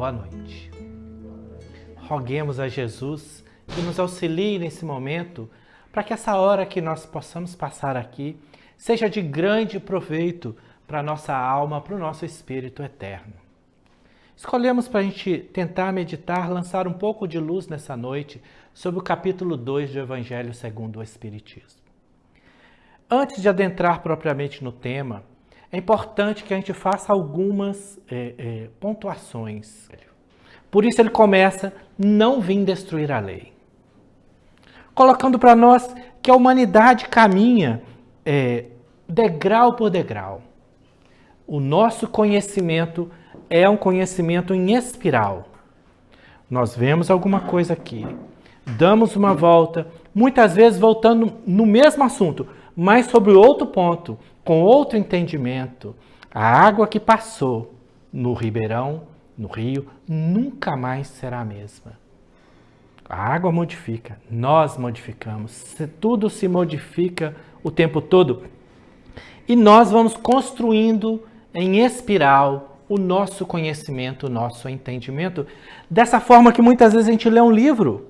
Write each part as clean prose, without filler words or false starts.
Boa noite. Roguemos a Jesus que nos auxilie nesse momento para que essa hora que nós possamos passar aqui seja de grande proveito para a nossa alma, para o nosso espírito eterno. Escolhemos para a gente tentar meditar, lançar um pouco de luz nessa noite sobre o capítulo 2 do Evangelho segundo o Espiritismo. Antes de adentrar propriamente no tema, é importante que a gente faça algumas pontuações. Por isso ele começa, não vim destruir a lei. Colocando para nós que a humanidade caminha degrau por degrau. O nosso conhecimento é um conhecimento em espiral. Nós vemos alguma coisa aqui, damos uma volta, muitas vezes voltando no mesmo assunto, mas sobre outro ponto, com outro entendimento. A água que passou no ribeirão, no rio, nunca mais será a mesma. A água modifica, nós modificamos, tudo se modifica o tempo todo. E nós vamos construindo em espiral o nosso conhecimento, o nosso entendimento, dessa forma que muitas vezes a gente lê um livro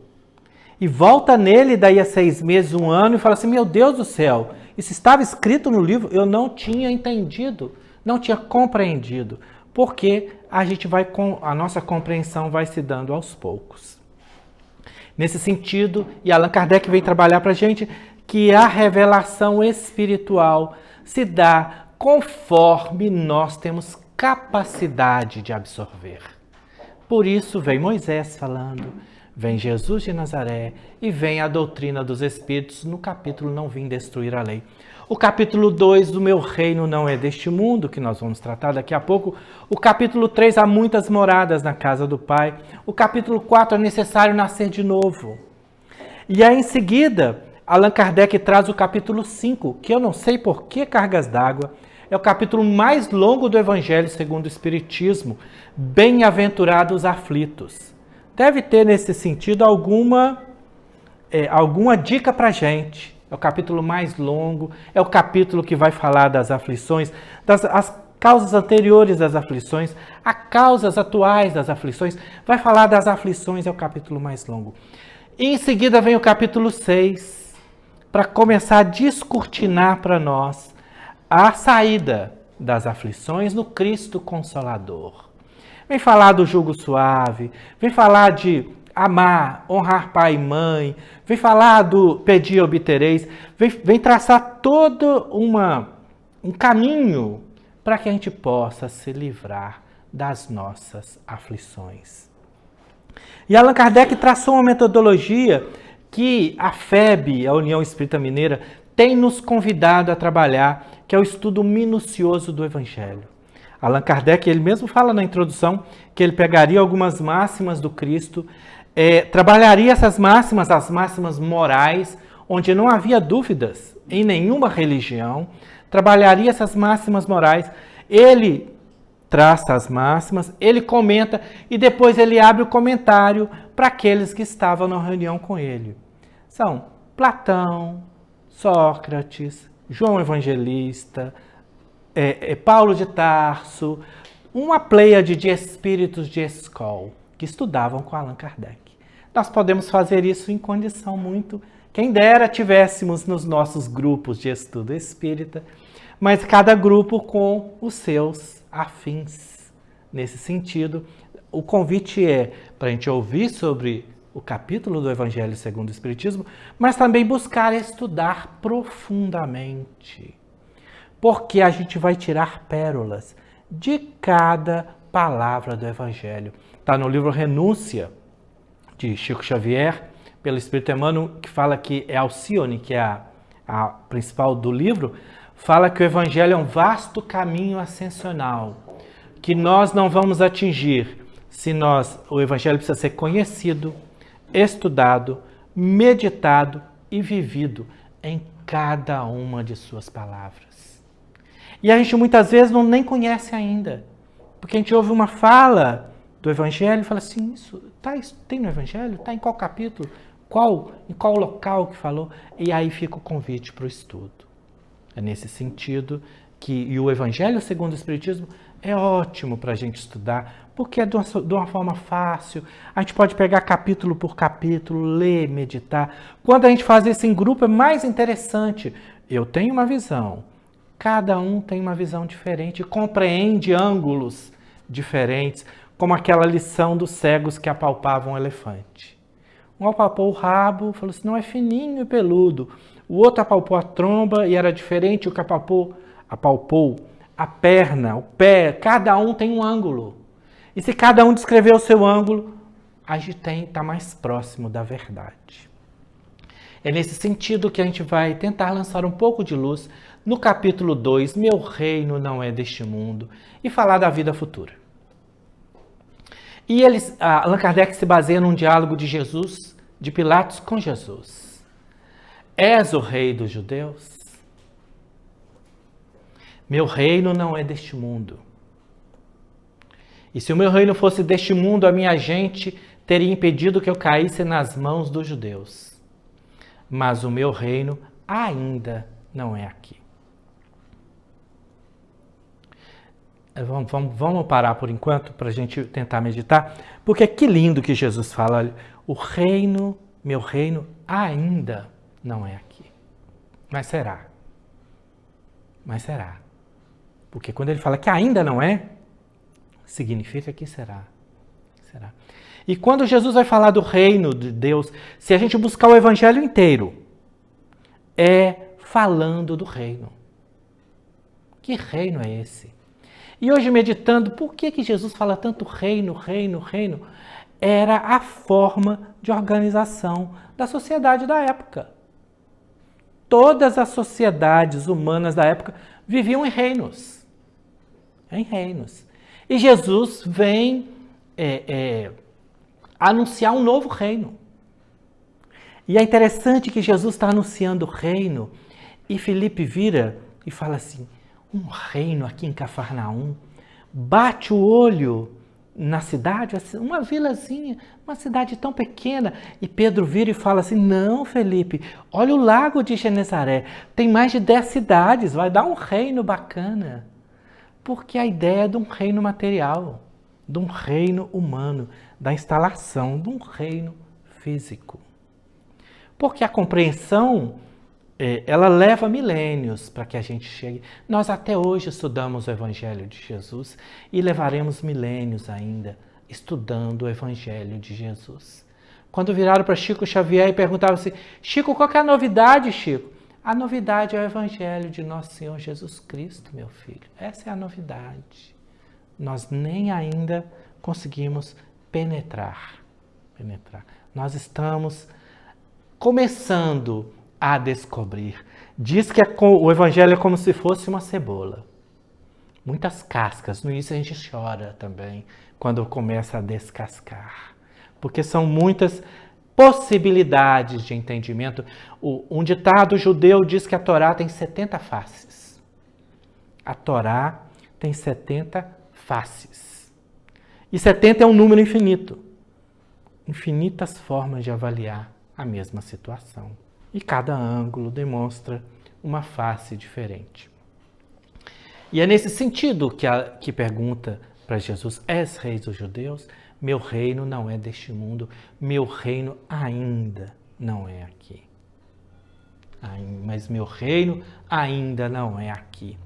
e volta nele daí a 6 meses, 1 ano e fala assim, meu Deus do céu, isso estava escrito no livro, eu não tinha entendido, não tinha compreendido, porque a nossa compreensão vai se dando aos poucos. Nesse sentido, e Allan Kardec veio trabalhar para a gente que a revelação espiritual se dá conforme nós temos capacidade de absorver. Por isso vem Moisés falando, vem Jesus de Nazaré e vem a doutrina dos Espíritos no capítulo Não Vim Destruir a Lei. O capítulo 2 do Meu Reino Não É Deste Mundo, que nós vamos tratar daqui a pouco. O capítulo 3, Há Muitas Moradas na Casa do Pai. O capítulo 4, É Necessário Nascer de Novo. E aí em seguida, Allan Kardec traz o capítulo 5, que eu não sei por que cargas d'água, é o capítulo mais longo do Evangelho segundo o Espiritismo. Bem-aventurados aflitos. Deve ter nesse sentido alguma dica para a gente. É o capítulo mais longo, é o capítulo que vai falar das aflições, as causas anteriores das aflições, as causas atuais das aflições, vai falar das aflições, é o capítulo mais longo. E em seguida vem o capítulo 6, para começar a descortinar para nós a saída das aflições no Cristo Consolador. Vem falar do jugo suave, vem falar de amar, honrar pai e mãe, vem falar do pedir e obtereis, vem traçar todo um caminho para que a gente possa se livrar das nossas aflições. E Allan Kardec traçou uma metodologia que a FEB, a União Espírita Mineira, tem nos convidado a trabalhar, que é o estudo minucioso do Evangelho. Allan Kardec, ele mesmo fala na introdução que ele pegaria algumas máximas do Cristo, trabalharia essas máximas, as máximas morais, onde não havia dúvidas em nenhuma religião, trabalharia essas máximas morais, ele traça as máximas, ele comenta e depois ele abre o comentário para aqueles que estavam na reunião com ele. São Platão, Sócrates, João Evangelista, Paulo de Tarso, uma pleiade de espíritos de escola que estudavam com Allan Kardec. Nós podemos fazer isso em condição muito... Quem dera tivéssemos nos nossos grupos de estudo espírita, mas cada grupo com os seus afins. Nesse sentido, o convite é para a gente ouvir sobre o capítulo do Evangelho segundo o Espiritismo, mas também buscar estudar profundamente, porque a gente vai tirar pérolas de cada palavra do Evangelho. Está no livro Renúncia, de Chico Xavier, pelo Espírito Emmanuel, que fala que é Alcione, que é a principal do livro, fala que o Evangelho é um vasto caminho ascensional, que nós não vamos atingir se o Evangelho precisa ser conhecido, estudado, meditado e vivido em cada uma de suas palavras. E a gente muitas vezes nem conhece ainda, porque a gente ouve uma fala do Evangelho e fala assim, isso tem no Evangelho? Está em qual capítulo? Em qual local que falou? E aí fica o convite para o estudo. É nesse sentido que o Evangelho segundo o Espiritismo é ótimo para a gente estudar, porque é de uma forma fácil. A gente pode pegar capítulo por capítulo, ler, meditar. Quando a gente faz isso em grupo é mais interessante. Eu tenho uma visão, cada um tem uma visão diferente, compreende ângulos diferentes, como aquela lição dos cegos que apalpavam um elefante. Um apalpou o rabo, falou assim, não, é fininho e peludo. O outro apalpou a tromba e era diferente, o que apalpou a perna, o pé, cada um tem um ângulo. E se cada um descrever o seu ângulo, a gente está mais próximo da verdade. É nesse sentido que a gente vai tentar lançar um pouco de luz no capítulo 2, Meu reino não é deste mundo, e falar da vida futura. E Allan Kardec se baseia num diálogo de Jesus, de Pilatos com Jesus. És o rei dos judeus? Meu reino não é deste mundo. E se o meu reino fosse deste mundo, a minha gente teria impedido que eu caísse nas mãos dos judeus. Mas o meu reino ainda não é aqui. Vamos parar por enquanto para a gente tentar meditar, porque que lindo que Jesus fala, olha, o reino, meu reino ainda não é aqui. Mas será. Mas será. Porque quando ele fala que ainda não é, significa que será. Será. E quando Jesus vai falar do reino de Deus, se a gente buscar o evangelho inteiro, é falando do reino. Que reino é esse? E hoje meditando, por que Jesus fala tanto reino, reino, reino? Era a forma de organização da sociedade da época. Todas as sociedades humanas da época viviam em reinos. Em reinos. E Jesus vem anunciar um novo reino. E é interessante que Jesus está anunciando o reino e Filipe vira e fala assim, um reino aqui em Cafarnaum, bate o olho na cidade, uma vilazinha, uma cidade tão pequena. E Pedro vira e fala assim, não, Felipe, olha o lago de Genezaré, tem mais de 10 cidades, vai dar um reino bacana. Porque a ideia é de um reino material, de um reino humano, da instalação de um reino físico. Porque a compreensão, ela leva milênios para que a gente chegue. Nós até hoje estudamos o Evangelho de Jesus e levaremos milênios ainda estudando o Evangelho de Jesus. Quando viraram para Chico Xavier e perguntavam assim, Chico, qual que é a novidade, Chico? A novidade é o Evangelho de Nosso Senhor Jesus Cristo, meu filho. Essa é a novidade. Nós nem ainda conseguimos penetrar. Nós estamos começando a descobrir. Diz que o Evangelho é como se fosse uma cebola. Muitas cascas. No início a gente chora também, quando começa a descascar. Porque são muitas possibilidades de entendimento. Um ditado judeu diz que a Torá tem 70 faces. A Torá tem 70 faces. E 70 é um número infinito. Infinitas formas de avaliar a mesma situação. E cada ângulo demonstra uma face diferente. E é nesse sentido que pergunta para Jesus, és rei dos judeus? Meu reino não é deste mundo, meu reino ainda não é aqui. Mas meu reino ainda não é aqui.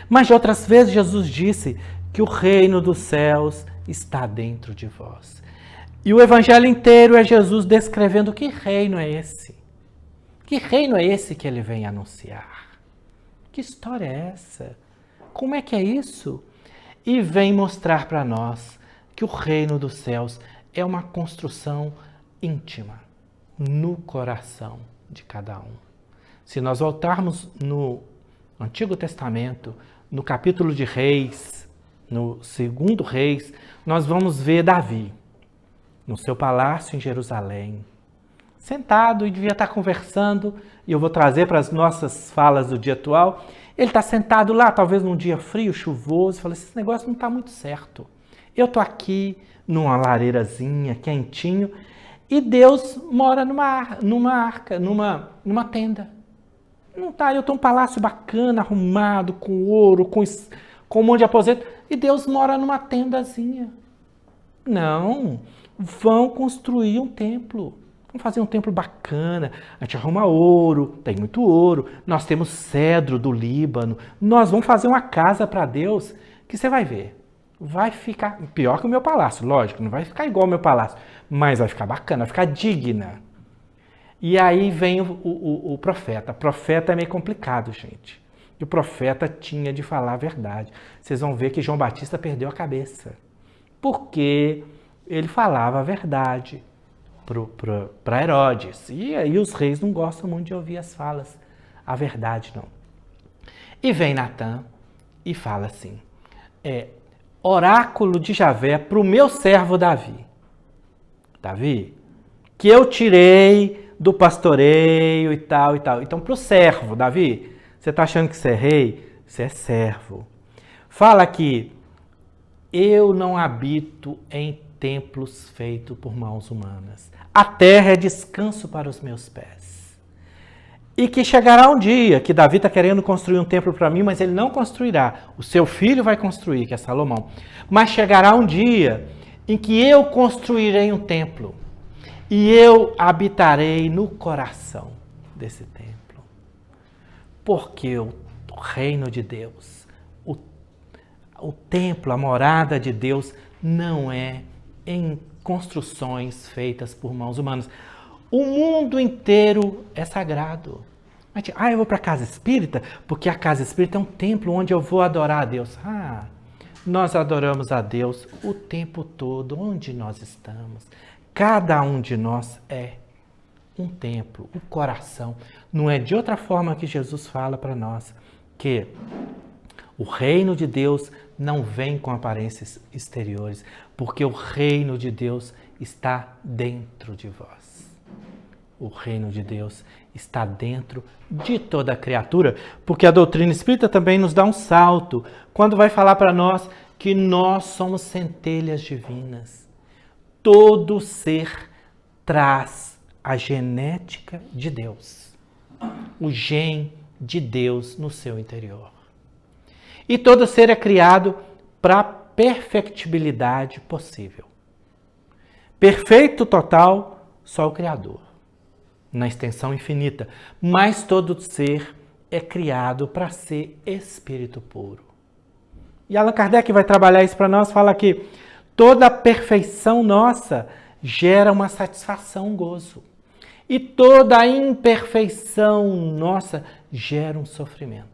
Mas de outras vezes Jesus disse que o reino dos céus está dentro de vós. E o evangelho inteiro é Jesus descrevendo que reino é esse. Que reino é esse que ele vem anunciar? Que história é essa? Como é que é isso? E vem mostrar para nós que o reino dos céus é uma construção íntima, no coração de cada um. Se nós voltarmos no Antigo Testamento, no capítulo de Reis, no 2º Reis, nós vamos ver Davi, no seu palácio em Jerusalém, sentado e devia estar conversando, e eu vou trazer para as nossas falas do dia atual, ele está sentado lá, talvez num dia frio, chuvoso, e fala, esse negócio não está muito certo. Eu estou aqui numa lareirazinha, quentinho, e Deus mora numa arca, numa tenda. Não tá, eu estou num palácio bacana, arrumado, com ouro, com um monte de aposento, e Deus mora numa tendazinha. Não, vão construir um templo. Vamos fazer um templo bacana, a gente arruma ouro, tem muito ouro, nós temos cedro do Líbano, nós vamos fazer uma casa para Deus, que você vai ver. Vai ficar pior que o meu palácio, lógico, não vai ficar igual ao meu palácio, mas vai ficar bacana, vai ficar digna. E aí vem o profeta. O profeta é meio complicado, gente. E o profeta tinha de falar a verdade. Vocês vão ver que João Batista perdeu a cabeça. Porque ele falava a verdade para Herodes. E aí os reis não gostam muito de ouvir as falas. A verdade não. E vem Natã e fala assim, oráculo de Javé para o meu servo Davi. Davi, que eu tirei do pastoreio e tal e tal. Então, para o servo, Davi, você está achando que você é rei? Você é servo. Fala que eu não habito em templos feitos por mãos humanas. A terra é descanso para os meus pés. E que chegará um dia que Davi está querendo construir um templo para mim, mas ele não construirá. O seu filho vai construir, que é Salomão. Mas chegará um dia em que eu construirei um templo. E eu habitarei no coração desse templo. Porque o reino de Deus, o templo, a morada de Deus, não é em construções feitas por mãos humanas. O mundo inteiro é sagrado. Eu vou para a casa espírita, porque a casa espírita é um templo onde eu vou adorar a Deus. Nós adoramos a Deus o tempo todo, onde nós estamos. Cada um de nós é um templo, o coração. Não é de outra forma que Jesus fala para nós, que o reino de Deus não vem com aparências exteriores, porque o reino de Deus está dentro de vós. O reino de Deus está dentro de toda a criatura, porque a doutrina espírita também nos dá um salto, quando vai falar para nós que nós somos centelhas divinas. Todo ser traz a genética de Deus, o gen de Deus no seu interior. E todo ser é criado para a perfectibilidade possível. Perfeito total, só o Criador, na extensão infinita. Mas todo ser é criado para ser espírito puro. E Allan Kardec vai trabalhar isso para nós, fala que toda a perfeição nossa gera uma satisfação, um gozo. E toda a imperfeição nossa gera um sofrimento.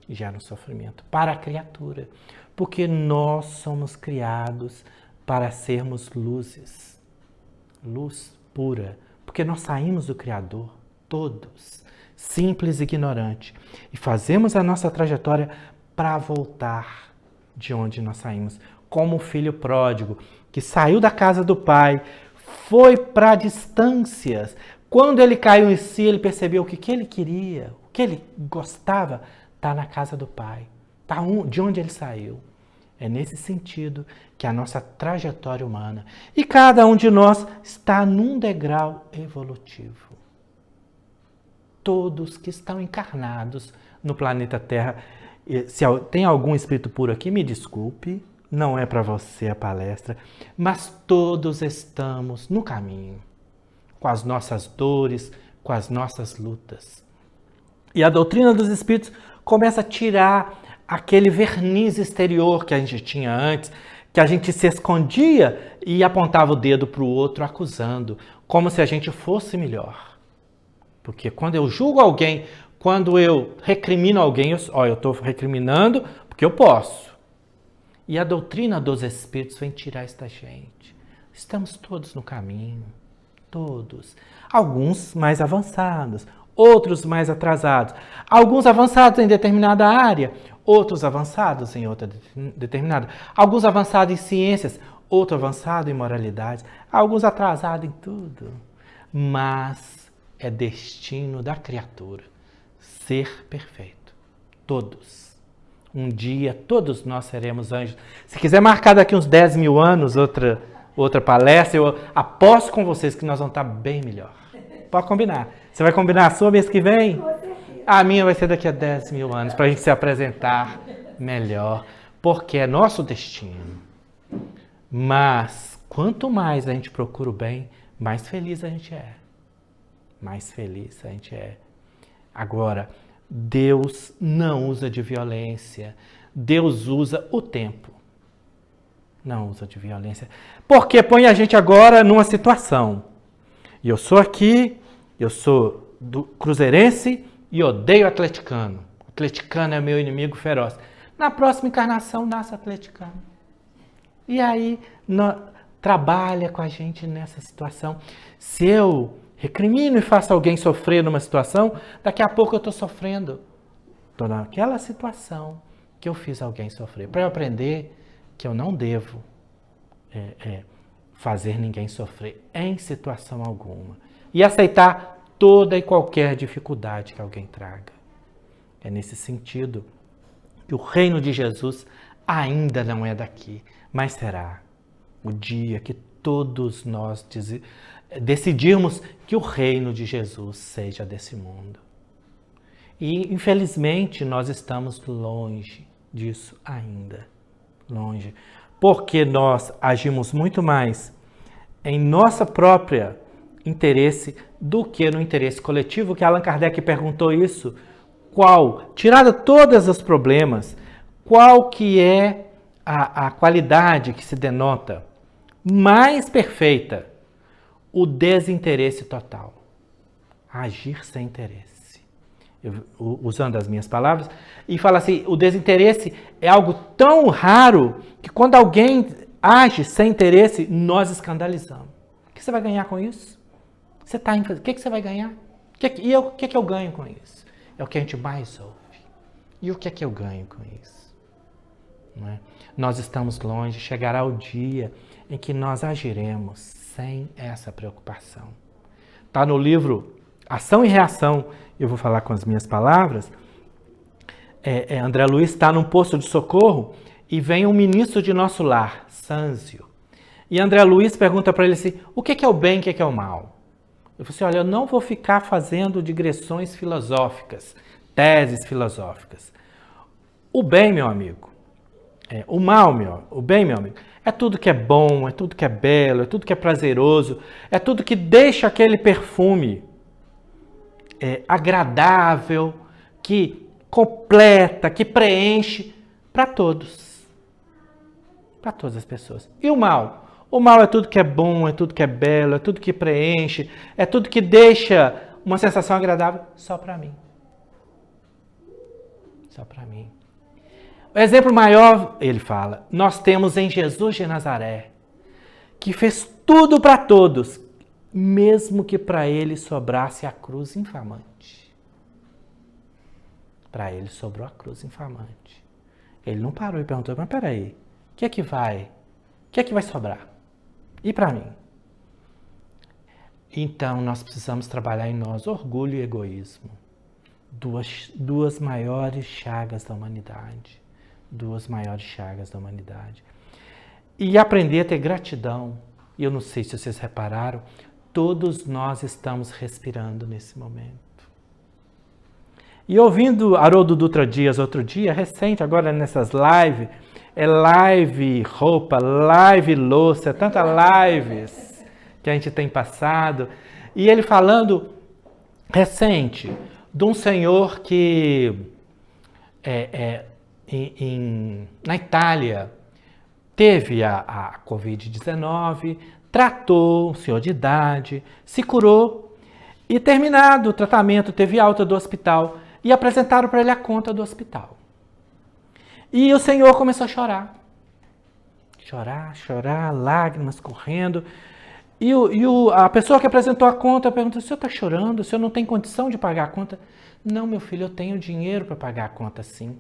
Gera um sofrimento para a criatura. Porque nós somos criados para sermos luzes. Luz pura. Porque nós saímos do Criador, todos, simples e ignorantes. E fazemos a nossa trajetória para voltar de onde nós saímos. Como o filho pródigo, que saiu da casa do pai, foi para distâncias. Quando ele caiu em si, ele percebeu que o que ele queria, o que ele gostava, está na casa do pai. Está de onde ele saiu. É nesse sentido que a nossa trajetória humana. E cada um de nós está num degrau evolutivo. Todos que estão encarnados no planeta Terra. Se tem algum espírito puro aqui, me desculpe. Não é para você a palestra, mas todos estamos no caminho, com as nossas dores, com as nossas lutas. E a doutrina dos espíritos começa a tirar aquele verniz exterior que a gente tinha antes, que a gente se escondia e apontava o dedo para o outro acusando, como se a gente fosse melhor. Porque quando eu julgo alguém, quando eu recrimino alguém, eu estou recriminando porque eu posso. E a doutrina dos espíritos vem tirar esta gente. Estamos todos no caminho, todos. Alguns mais avançados, outros mais atrasados. Alguns avançados em determinada área, outros avançados em outra determinada. Alguns avançados em ciências, outro avançado em moralidade. Alguns atrasados em tudo. Mas é destino da criatura ser perfeito. Todos. Um dia todos nós seremos anjos. Se quiser marcar daqui uns 10 mil anos outra palestra, eu aposto com vocês que nós vamos estar bem melhor. Pode combinar. Você vai combinar a sua mês que vem? A minha vai ser daqui a 10 mil anos, para a gente se apresentar melhor. porque é nosso destino. Mas quanto mais a gente procura o bem, mais feliz a gente é. Mais feliz a gente é. Agora, Deus não usa de violência. Deus usa o tempo. Não usa de violência. Porque põe a gente agora numa situação. E eu sou aqui, eu sou do cruzeirense e odeio atleticano. O atleticano é meu inimigo feroz. Na próxima encarnação nasce atleticano. E aí trabalha com a gente nessa situação. Se eu recrimino e faço alguém sofrer numa situação, daqui a pouco eu estou sofrendo. Estou naquela situação que eu fiz alguém sofrer. Para eu aprender que eu não devo fazer ninguém sofrer em situação alguma. E aceitar toda e qualquer dificuldade que alguém traga. É nesse sentido que o reino de Jesus ainda não é daqui, mas será o dia que todos nós decidirmos que o reino de Jesus seja desse mundo. E, infelizmente, nós estamos longe disso ainda. Longe. Porque nós agimos muito mais em nossa própria interesse do que no interesse coletivo, que Allan Kardec perguntou isso. Tirado todos os problemas, qual que é a qualidade que se denota mais perfeita? O desinteresse total. Agir sem interesse. Usando as minhas palavras, e fala assim, o desinteresse é algo tão raro que quando alguém age sem interesse, nós escandalizamos. O que você vai ganhar com isso? O que você vai ganhar? O que eu ganho com isso? É o que a gente mais ouve. E o que eu ganho com isso? Não é? Nós estamos longe, chegará o dia em que nós agiremos sem essa preocupação. Está no livro Ação e Reação, eu vou falar com as minhas palavras. André Luiz está num posto de socorro e vem um ministro de nosso lar, Sâncio. E André Luiz pergunta para ele assim, o que é o bem e o que é o mal? Eu falei assim, olha, eu não vou ficar fazendo digressões filosóficas, teses filosóficas. O bem, meu amigo, o bem, meu amigo, é tudo que é bom, é tudo que é belo, é tudo que é prazeroso, é tudo que deixa aquele perfume agradável, que completa, que preenche para todos. Para todas as pessoas. E o mal? O mal é tudo que é bom, é tudo que é belo, é tudo que preenche, é tudo que deixa uma sensação agradável só para mim. Só para mim. O exemplo maior, ele fala, nós temos em Jesus de Nazaré, que fez tudo para todos, mesmo que para ele sobrasse a cruz infamante. Para ele sobrou a cruz infamante. Ele não parou e perguntou, mas peraí, o que é que vai sobrar? E para mim? Então, nós precisamos trabalhar em nós orgulho e egoísmo. Duas maiores chagas da humanidade. Duas maiores chagas da humanidade. E aprender a ter gratidão. E eu não sei se vocês repararam, todos nós estamos respirando nesse momento. E ouvindo Haroldo Dutra Dias outro dia, recente, agora nessas lives, live roupa, live louça, tantas lives que a gente tem passado. E ele falando, recente, de um senhor que na Itália teve a Covid-19, tratou, um senhor de idade, se curou e terminado o tratamento, teve alta do hospital e apresentaram para ele a conta do hospital. E o senhor começou a chorar. Chorar, lágrimas correndo. E a pessoa que apresentou a conta perguntou, o senhor está chorando? O senhor não tem condição de pagar a conta? Não, meu filho, eu tenho dinheiro para pagar a conta sim.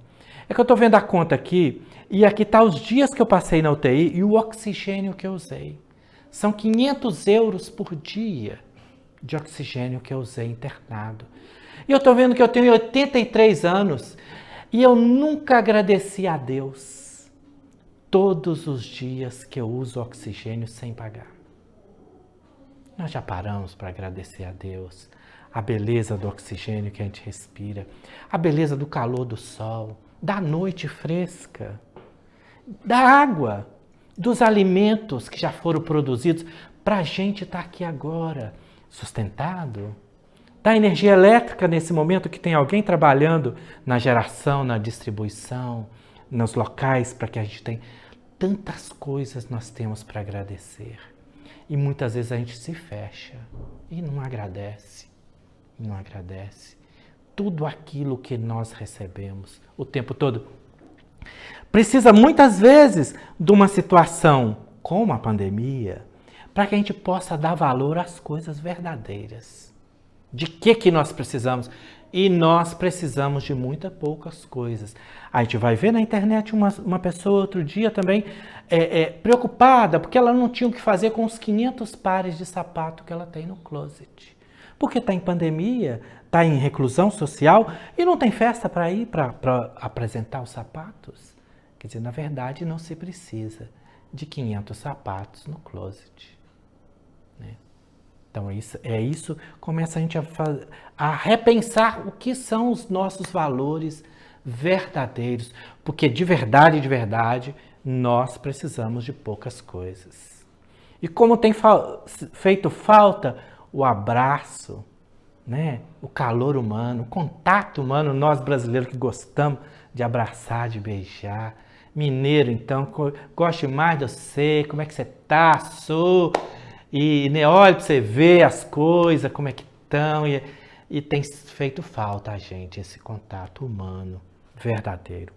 É que eu estou vendo a conta aqui, e aqui está os dias que eu passei na UTI e o oxigênio que eu usei. São 500 euros por dia de oxigênio que eu usei internado. E eu estou vendo que eu tenho 83 anos e eu nunca agradeci a Deus todos os dias que eu uso oxigênio sem pagar. Nós já paramos para agradecer a Deus a beleza do oxigênio que a gente respira, a beleza do calor do sol, da noite fresca. da água, dos alimentos que já foram produzidos, para a gente estar aqui agora, sustentado. Da energia elétrica nesse momento que tem alguém trabalhando na geração, na distribuição, nos locais para que a gente tenha. Tantas coisas nós temos para agradecer. E muitas vezes a gente se fecha e não agradece. Não agradece. Tudo aquilo que nós recebemos o tempo todo precisa muitas vezes de uma situação como a pandemia para que a gente possa dar valor às coisas verdadeiras. De que nós precisamos? E nós precisamos de muitas poucas coisas. A gente vai ver na internet uma pessoa outro dia também preocupada porque ela não tinha o que fazer com os 500 pares de sapato que ela tem no closet. Porque está em pandemia, está em reclusão social e não tem festa para ir para apresentar os sapatos. Quer dizer, na verdade, não se precisa de 500 sapatos no closet. Né? Então, isso começa a gente a repensar o que são os nossos valores verdadeiros. Porque de verdade, nós precisamos de poucas coisas. E como tem feito falta o abraço, né? O calor humano, o contato humano, nós brasileiros que gostamos de abraçar, de beijar. Mineiro, então, gosto mais de você, como é que você tá, sou... E olha para você ver as coisas, como é que estão. E tem feito falta a gente esse contato humano verdadeiro.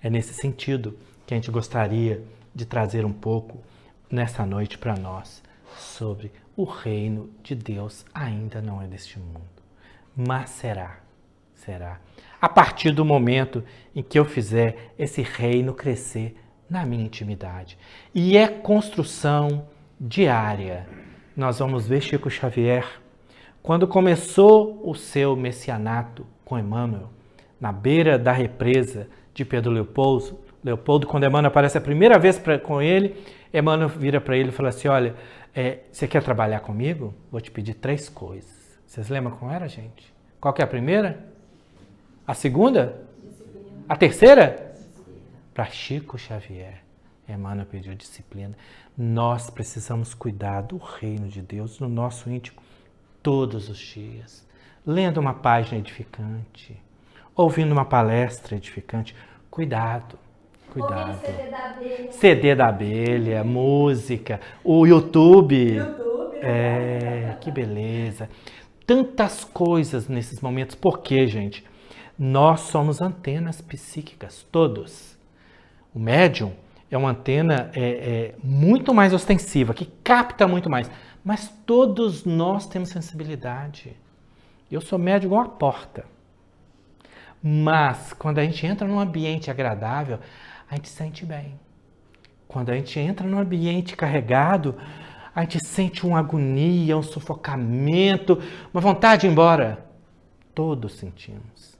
É nesse sentido que a gente gostaria de trazer um pouco nessa noite para nós sobre o reino de Deus ainda não é deste mundo. Mas será. A partir do momento em que eu fizer esse reino crescer na minha intimidade. E é construção diária. Nós vamos ver Chico Xavier, quando começou o seu messianato com Emmanuel, na beira da represa de Pedro Leopoldo, quando Emmanuel aparece a primeira vez com ele, Emmanuel vira para ele e fala assim, olha, você quer trabalhar comigo? Vou te pedir 3 coisas. Vocês lembram como era, gente? Qual que é a primeira? A segunda? A terceira? Para Chico Xavier. Emmanuel pediu disciplina. Nós precisamos cuidar do reino de Deus no nosso íntimo todos os dias. Lendo uma página edificante, ouvindo uma palestra edificante. Cuidado. CD da abelha, música, o YouTube. Que beleza. Tantas coisas nesses momentos. Por quê, gente? Nós somos antenas psíquicas, todos. O médium é uma antena muito mais ostensiva, que capta muito mais. Mas todos nós temos sensibilidade. Eu sou médium igual a porta. Mas quando a gente entra num ambiente agradável, a gente sente bem. Quando a gente entra num ambiente carregado, a gente sente uma agonia, um sufocamento, uma vontade de ir embora. Todos sentimos.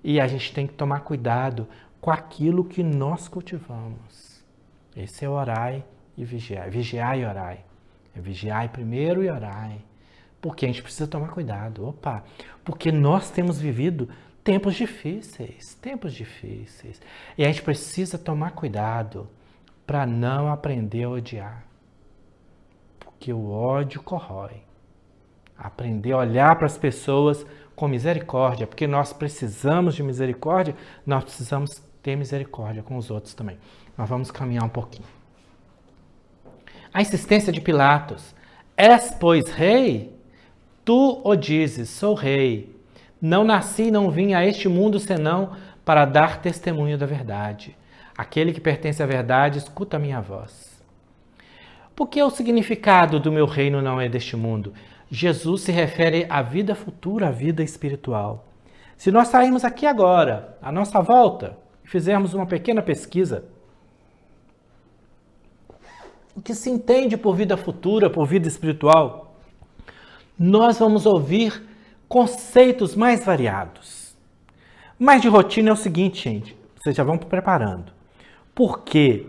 E a gente tem que tomar cuidado com aquilo que nós cultivamos. Esse é orai e vigiai. Vigiai e orai. É vigiai primeiro e orai. Porque a gente precisa tomar cuidado. Porque nós temos vivido tempos difíceis. E a gente precisa tomar cuidado para não aprender a odiar. Porque o ódio corrói. Aprender a olhar para as pessoas com misericórdia, porque nós precisamos de misericórdia, nós precisamos ter misericórdia com os outros também. Nós vamos caminhar um pouquinho. A insistência de Pilatos. És, pois, rei? Tu o dizes, sou rei. Não nasci e não vim a este mundo senão para dar testemunho da verdade. Aquele que pertence à verdade, escuta a minha voz. Porque o significado do meu reino não é deste mundo? Jesus se refere à vida futura, à vida espiritual. Se nós sairmos aqui agora, à nossa volta, e fizermos uma pequena pesquisa, o que se entende por vida futura, por vida espiritual, nós vamos ouvir conceitos mais variados. Mas de rotina é o seguinte, gente, vocês já vão preparando. Porque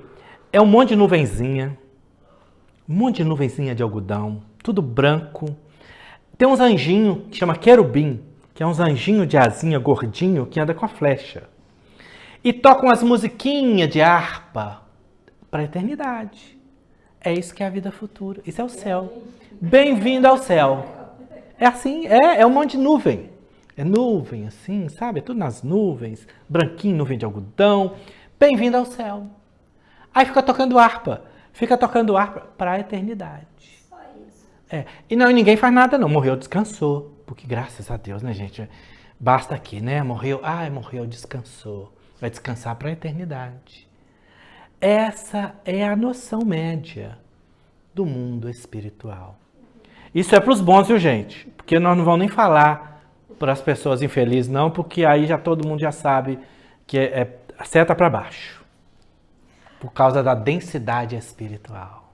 é um monte de nuvenzinha de algodão, tudo branco. Tem uns anjinhos que chama querubim, que é uns anjinhos de asinha gordinho que anda com a flecha. e tocam as musiquinhas de harpa para a eternidade. É isso que é a vida futura. Isso é o céu. Bem-vindo ao céu. É assim, é um monte de nuvem. É nuvem assim, sabe? É tudo nas nuvens, branquinho, nuvem de algodão. Bem-vindo ao céu. Aí fica tocando harpa para a eternidade. Só isso. E ninguém faz nada não, morreu, descansou. Porque graças a Deus, né, gente? Basta aqui, né? Morreu, descansou. Vai descansar para a eternidade. Essa é a noção média do mundo espiritual. Isso é para os bons, viu, gente? Porque nós não vamos nem falar para as pessoas infelizes, não, porque aí já todo mundo já sabe que é seta para baixo. Por causa da densidade espiritual.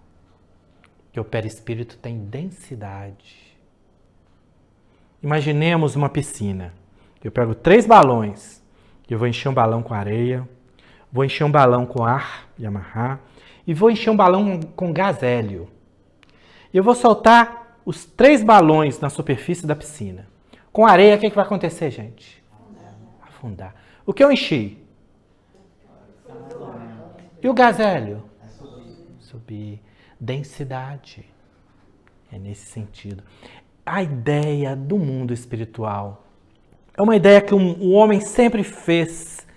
Que o perispírito tem densidade. Imaginemos uma piscina. Eu pego 3 balões. Eu vou encher um balão com areia. Vou encher um balão com ar e amarrar. E vou encher um balão com gás hélio. E eu vou soltar os 3 balões na superfície da piscina. Com areia, o que vai acontecer, gente? Afundar. O que eu enchi? E o gás hélio? Subir. Densidade. É nesse sentido. A ideia do mundo espiritual é uma ideia que o homem sempre fez.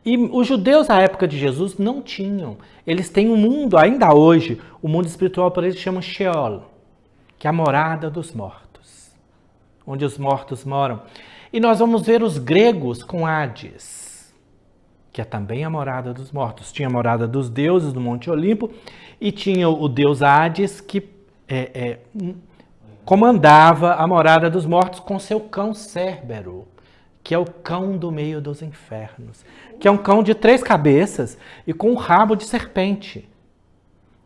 E os judeus na época de Jesus não tinham. Eles têm um mundo, ainda hoje, o mundo espiritual por eles chama Sheol, que é a morada dos mortos, onde os mortos moram. E nós vamos ver os gregos com Hades, que é também a morada dos mortos. Tinha a morada dos deuses no Monte Olimpo e tinha o deus Hades que comandava a morada dos mortos com seu cão Cérbero, que é o cão do meio dos infernos, que é um cão de 3 cabeças e com um rabo de serpente.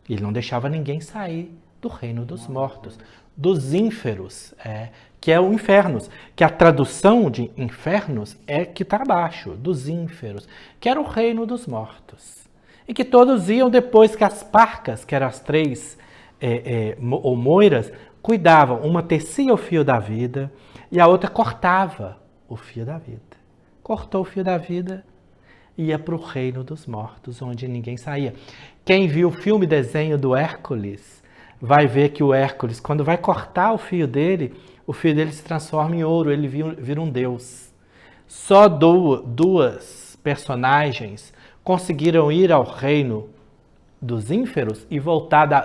Ele não deixava ninguém sair do reino dos mortos, dos ínferos, que é o infernos, que a tradução de infernos é que está abaixo, dos ínferos, que era o reino dos mortos. E que todos iam depois que as parcas, que eram as 3 ou moiras, cuidavam. Uma tecia o fio da vida e a outra cortava o fio da vida. Cortou o fio da vida e ia para o reino dos mortos, onde ninguém saía. Quem viu o filme desenho do Hércules, vai ver que o Hércules, quando vai cortar o fio dele se transforma em ouro, ele vira um deus. Só 2 personagens conseguiram ir ao reino dos ínferos e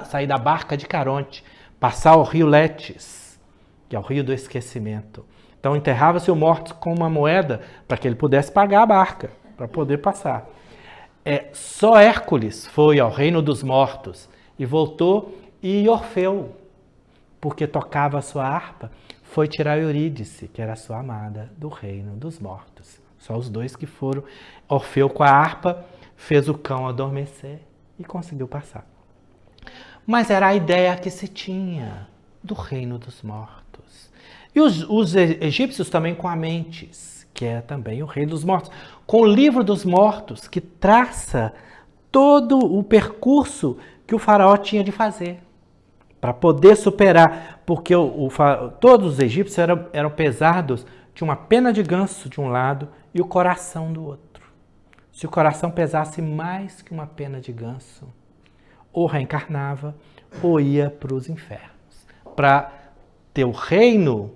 sair da barca de Caronte, passar o rio Letes, que é o rio do esquecimento. Então enterrava-se o morto com uma moeda para que ele pudesse pagar a barca, para poder passar. Só Hércules foi ao reino dos mortos e voltou, e Orfeu, porque tocava a sua harpa, foi tirar Eurídice, que era a sua amada, do reino dos mortos. Só os 2 que foram. Orfeu com a harpa fez o cão adormecer e conseguiu passar. Mas era a ideia que se tinha do reino dos mortos. E os egípcios também com a Mentes, que é também o reino dos mortos, com o livro dos mortos, que traça todo o percurso que o faraó tinha de fazer para poder superar, porque todos os egípcios eram pesados de uma pena de ganso de um lado e o coração do outro. Se o coração pesasse mais que uma pena de ganso, ou reencarnava ou ia para os infernos. Para ter o reino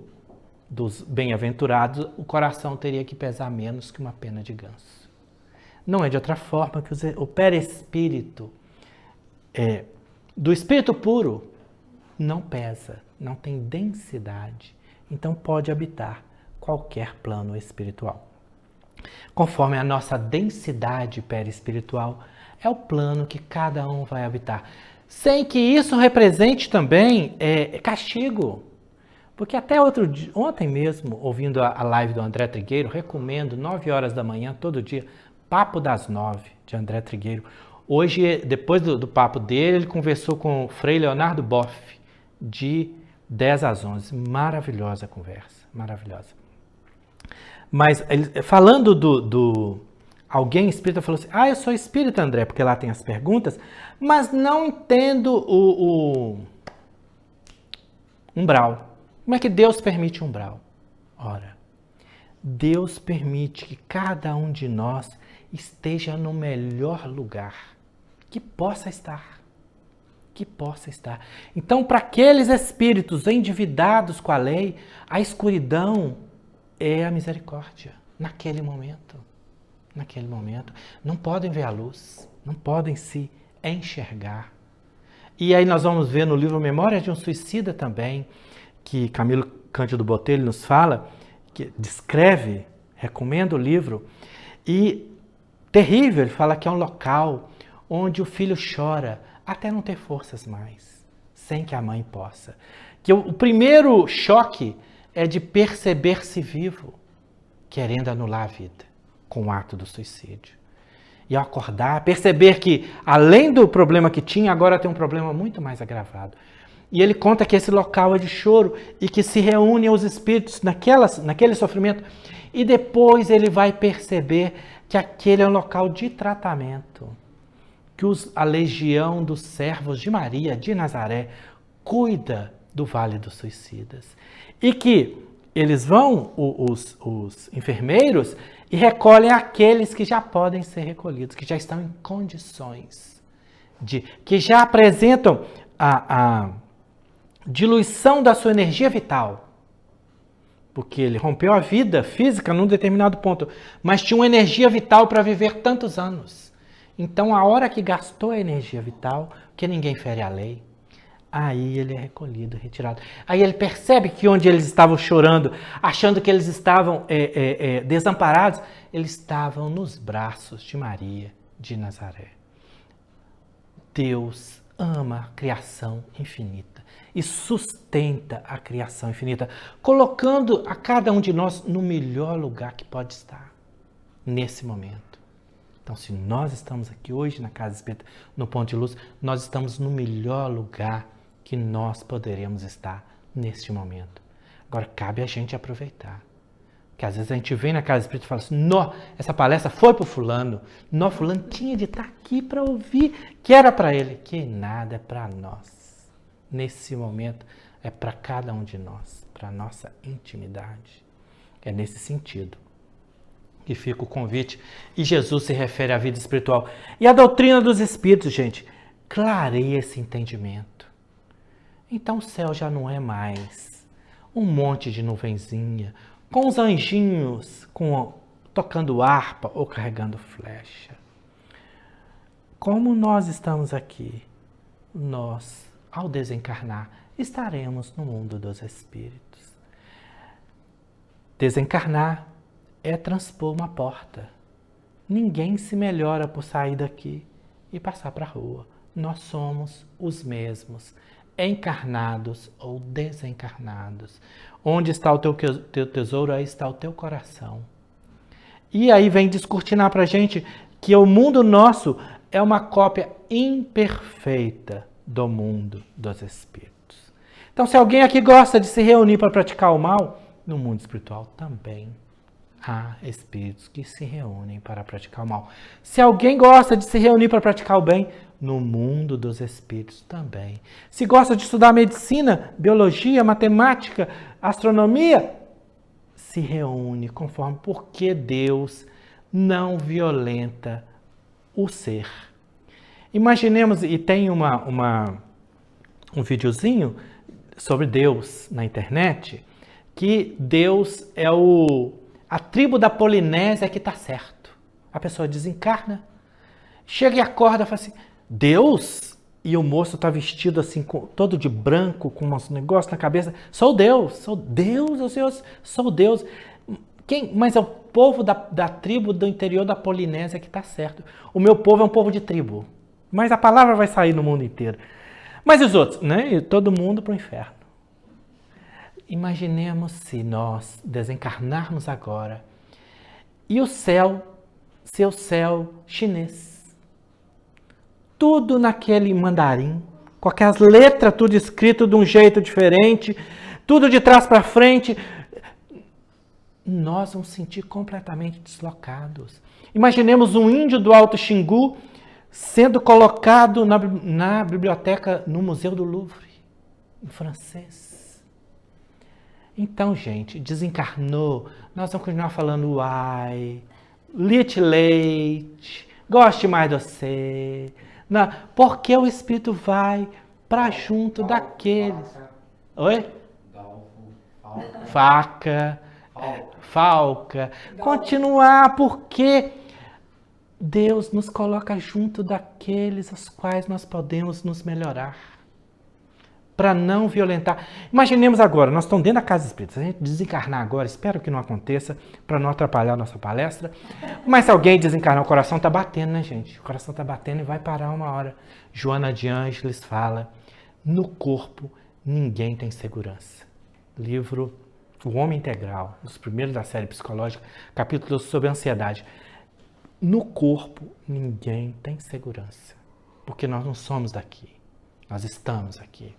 dos bem-aventurados, o coração teria que pesar menos que uma pena de ganso. Não é de outra forma que o perispírito do espírito puro não pesa, não tem densidade, então pode habitar qualquer plano espiritual. Conforme a nossa densidade perispiritual, é o plano que cada um vai habitar. Sem que isso represente também castigo. Porque até ontem mesmo, ouvindo a live do André Trigueiro, recomendo, 9 horas da manhã, todo dia, Papo das 9, de André Trigueiro. Hoje, depois do papo dele, ele conversou com o Frei Leonardo Boff, de 10 às 11. Maravilhosa a conversa, maravilhosa. Mas falando alguém espírita falou assim, eu sou espírita, André, porque lá tem as perguntas, mas não entendo o umbral. Como é que Deus permite umbral? Ora, Deus permite que cada um de nós esteja no melhor lugar que possa estar. Que possa estar. Então, para aqueles espíritos endividados com a lei, a escuridão é a misericórdia. Naquele momento. Naquele momento. Não podem ver a luz. Não podem se enxergar. E aí nós vamos ver no livro Memória de um Suicida também, que Camilo Cândido Botelho nos fala, que descreve, recomenda o livro, e terrível, ele fala que é um local onde o filho chora até não ter forças mais, sem que a mãe possa. Que o primeiro choque é de perceber-se vivo, querendo anular a vida, com o ato do suicídio. E ao acordar, perceber que, além do problema que tinha, agora tem um problema muito mais agravado. E ele conta que esse local é de choro e que se reúnem os espíritos naquele sofrimento. E depois ele vai perceber que aquele é um local de tratamento. Que a legião dos servos de Maria, de Nazaré, cuida do Vale dos Suicidas. E que eles vão, os enfermeiros, e recolhem aqueles que já podem ser recolhidos, que já estão em condições, que já apresentam a diluição da sua energia vital. Porque ele rompeu a vida física num determinado ponto, mas tinha uma energia vital para viver tantos anos. Então, a hora que gastou a energia vital, que ninguém fere a lei, aí ele é recolhido, retirado. Aí ele percebe que onde eles estavam chorando, achando que eles estavam desamparados, eles estavam nos braços de Maria de Nazaré. Deus ama a criação infinita e sustenta a criação infinita, colocando a cada um de nós no melhor lugar que pode estar, nesse momento. Então, se nós estamos aqui hoje na Casa Espírita, no Ponto de Luz, nós estamos no melhor lugar que nós poderemos estar neste momento. Agora, cabe a gente aproveitar. Porque às vezes a gente vem na Casa Espírita e fala assim, nó, essa palestra foi para o fulano, nó, fulano tinha de estar aqui para ouvir, que era para ele. Que nada é para nós. Nesse momento, é para cada um de nós, para a nossa intimidade. É nesse sentido que fica o convite, e Jesus se refere à vida espiritual. E a doutrina dos espíritos, gente, clareia esse entendimento. Então o céu já não é mais um monte de nuvenzinha, com os anjinhos tocando harpa ou carregando flecha. Como nós estamos aqui, nós, ao desencarnar, estaremos no mundo dos espíritos. Desencarnar é transpor uma porta. Ninguém se melhora por sair daqui e passar para a rua. Nós somos os mesmos, encarnados ou desencarnados. Onde está o teu tesouro, aí está o teu coração. E aí vem descortinar para a gente que o mundo nosso é uma cópia imperfeita do mundo dos espíritos. Então, se alguém aqui gosta de se reunir para praticar o mal, no mundo espiritual também há espíritos que se reúnem para praticar o mal. Se alguém gosta de se reunir para praticar o bem, no mundo dos espíritos também. Se gosta de estudar medicina, biologia, matemática, astronomia, se reúne conforme, porque Deus não violenta o ser. Imaginemos, e tem um videozinho sobre Deus na internet, que Deus é a tribo da Polinésia que está certo. A pessoa desencarna, chega e acorda e fala assim, Deus? E o moço está vestido assim, todo de branco, com uns negócios na cabeça. Sou Deus, sou Deus. Mas é o povo da tribo do interior da Polinésia que está certo. O meu povo é um povo de tribo. Mas a palavra vai sair no mundo inteiro. Mas os outros, né? E todo mundo para o inferno. Imaginemos se nós desencarnarmos agora e o céu, seu céu chinês. Tudo naquele mandarim, com aquelas letras, tudo escrito de um jeito diferente, tudo de trás para frente. Nós vamos sentir completamente deslocados. Imaginemos um índio do Alto Xingu sendo colocado na biblioteca, no Museu do Louvre, em francês. Então, gente, desencarnou, nós vamos continuar falando uai, lite leite, goste mais de você. Não, porque o Espírito vai para junto daqueles. Oi? Faca, falca. Continuar, porque Deus nos coloca junto daqueles aos quais nós podemos nos melhorar. Para não violentar. Imaginemos agora, nós estamos dentro da casa espírita. Se a gente desencarnar agora, espero que não aconteça, para não atrapalhar a nossa palestra. Mas se alguém desencarnar, o coração está batendo, né, gente? O coração está batendo e vai parar uma hora. Joana de Ângeles fala, no corpo ninguém tem segurança. Livro O Homem Integral, dos primeiros da série psicológica, capítulo sobre ansiedade. No corpo ninguém tem segurança, porque nós não somos daqui, nós estamos aqui.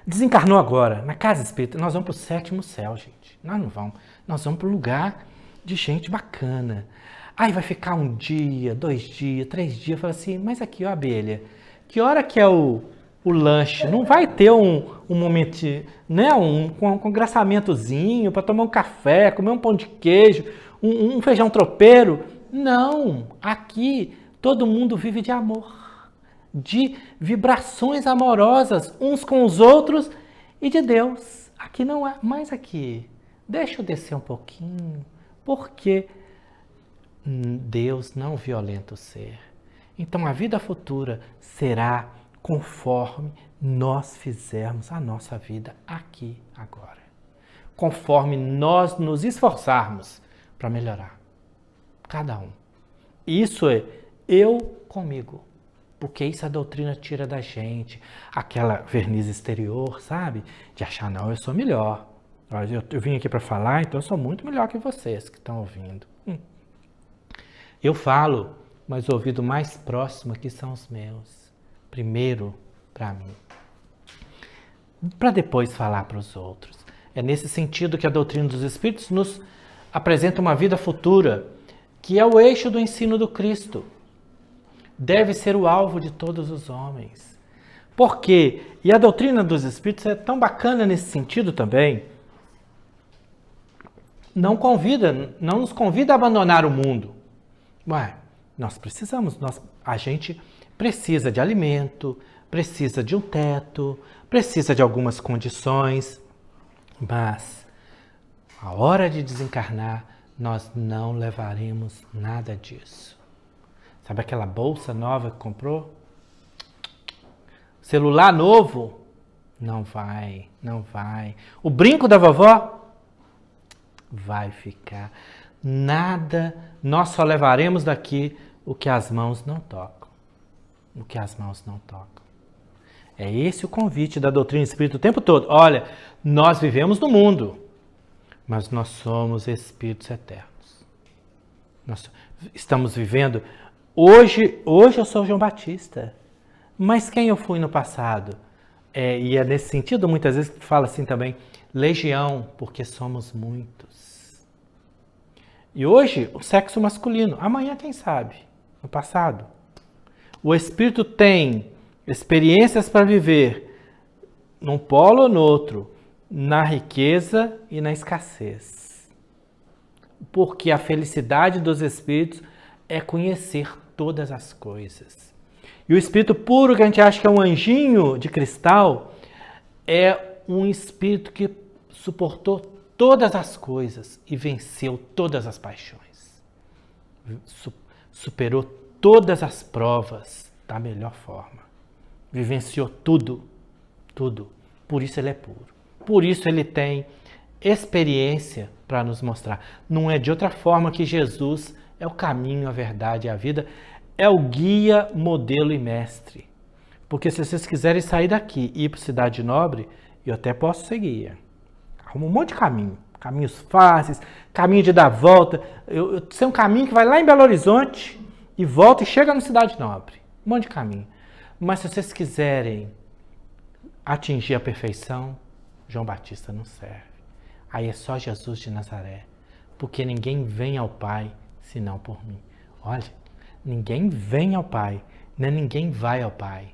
Desencarnou agora, na casa espírita, nós vamos para o 7º céu, gente. Nós não vamos, nós vamos para um lugar de gente bacana. Aí vai ficar 1 dia, 2 dias, 3 dias, fala assim, mas aqui, ó, abelha, que hora que é o lanche? Não vai ter um momento, né, um congraçamentozinho para tomar um café, comer um pão de queijo, um feijão tropeiro? Não, aqui todo mundo vive de amor, de vibrações amorosas uns com os outros e de Deus. Aqui não é, mas aqui, deixa eu descer um pouquinho, porque Deus não violenta o ser. Então a vida futura será conforme nós fizermos a nossa vida aqui, agora. Conforme nós nos esforçarmos para melhorar. Cada um. Isso é eu comigo. Porque isso a doutrina tira da gente. Aquela verniz exterior, sabe? De achar, não, eu sou melhor. Eu vim aqui para falar, então eu sou muito melhor que vocês que estão ouvindo. Eu falo, mas o ouvido mais próximo aqui são os meus. Primeiro para mim. Para depois falar para os outros. É nesse sentido que a doutrina dos Espíritos nos apresenta uma vida futura, que é o eixo do ensino do Cristo. Deve ser o alvo de todos os homens. Por quê? E a doutrina dos Espíritos é tão bacana nesse sentido também. Não nos convida a abandonar o mundo. Ué, nós precisamos, a gente precisa de alimento, precisa de um teto, precisa de algumas condições, mas a hora de desencarnar, nós não levaremos nada disso. Sabe aquela bolsa nova que comprou? Celular novo? Não vai, não vai. O brinco da vovó? Vai ficar. Nada, nós só levaremos daqui o que as mãos não tocam. O que as mãos não tocam. É esse o convite da doutrina espírita o tempo todo. Olha, nós vivemos no mundo, mas nós somos espíritos eternos. Nós estamos vivendo... Hoje eu sou João Batista, mas quem eu fui no passado? E é nesse sentido, muitas vezes, que fala assim também, legião, porque somos muitos. E hoje, o sexo masculino, amanhã quem sabe? No passado. O espírito tem experiências para viver num polo ou no outro, na riqueza e na escassez. Porque a felicidade dos espíritos é conhecer todas as coisas. E o espírito puro, que a gente acha que é um anjinho de cristal, é um espírito que suportou todas as coisas e venceu todas as paixões. Superou todas as provas da melhor forma. Vivenciou tudo, tudo. Por isso ele é puro. Por isso ele tem experiência para nos mostrar. Não é de outra forma que Jesus é o caminho, a verdade e a vida. É o guia, modelo e mestre. Porque se vocês quiserem sair daqui e ir para Cidade Nobre, eu até posso ser guia. Arruma um monte de caminho. Caminhos fáceis, caminho de dar volta. Eu sei um caminho que vai lá em Belo Horizonte e volta e chega no Cidade Nobre. Um monte de caminho. Mas se vocês quiserem atingir a perfeição, João Batista não serve. Aí é só Jesus de Nazaré. Porque ninguém vem ao Pai senão por mim. Olha, ninguém vem ao Pai, nem ninguém vai ao Pai.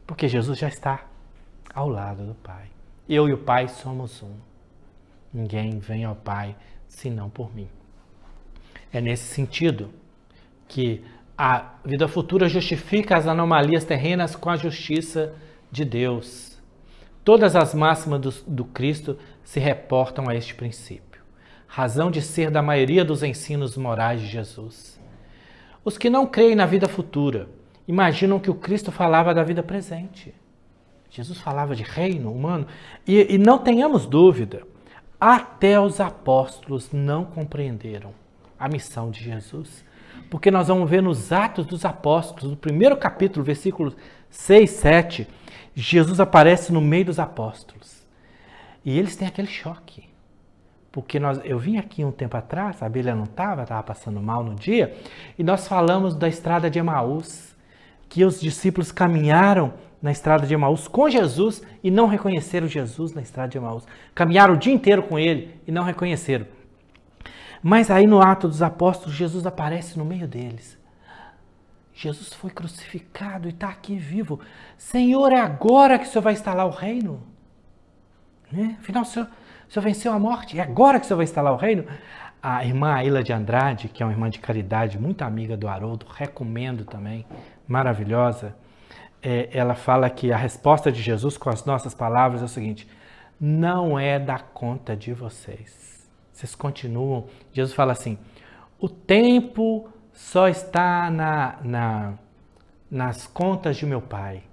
Porque Jesus já está ao lado do Pai. Eu e o Pai somos um. Ninguém vem ao Pai senão por mim. É nesse sentido que a vida futura justifica as anomalias terrenas com a justiça de Deus. Todas as máximas do Cristo se reportam a este princípio, razão de ser da maioria dos ensinos morais de Jesus. Os que não creem na vida futura imaginam que o Cristo falava da vida presente. Jesus falava de reino humano. E não tenhamos dúvida, até os apóstolos não compreenderam a missão de Jesus. Porque nós vamos ver nos Atos dos Apóstolos, no primeiro capítulo, versículos 6, 7, Jesus aparece no meio dos apóstolos. E eles têm aquele choque. Porque eu vim aqui um tempo atrás, a Bíblia não estava passando mal no dia, e nós falamos da estrada de Emaús, que os discípulos caminharam na estrada de Emaús com Jesus e não reconheceram Jesus na estrada de Emaús. Caminharam o dia inteiro com ele e não reconheceram. Mas aí no Ato dos Apóstolos, Jesus aparece no meio deles. Jesus foi crucificado e está aqui vivo. Senhor, é agora que o Senhor vai instalar o reino? Né? Afinal, o Senhor venceu a morte. É agora que o Senhor vai instalar o reino? A irmã Aila de Andrade, que é uma irmã de caridade, muito amiga do Haroldo, recomendo também, maravilhosa. Ela fala que a resposta de Jesus com as nossas palavras é o seguinte: não é da conta de vocês. Vocês continuam. Jesus fala assim: o tempo só está nas contas de meu Pai.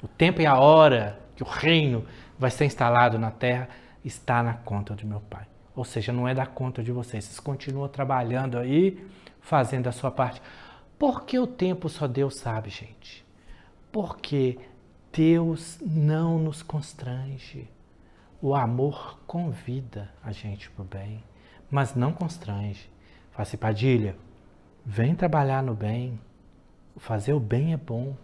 O tempo e a hora que o reino vai ser instalado na terra está na conta de meu Pai. Ou seja, não é da conta de vocês. Vocês continuam trabalhando aí, fazendo a sua parte. Por que o tempo só Deus sabe, gente? Porque Deus não nos constrange. O amor convida a gente para o bem, mas não constrange. Fala assim: Padilha, vem trabalhar no bem. Fazer o bem é bom.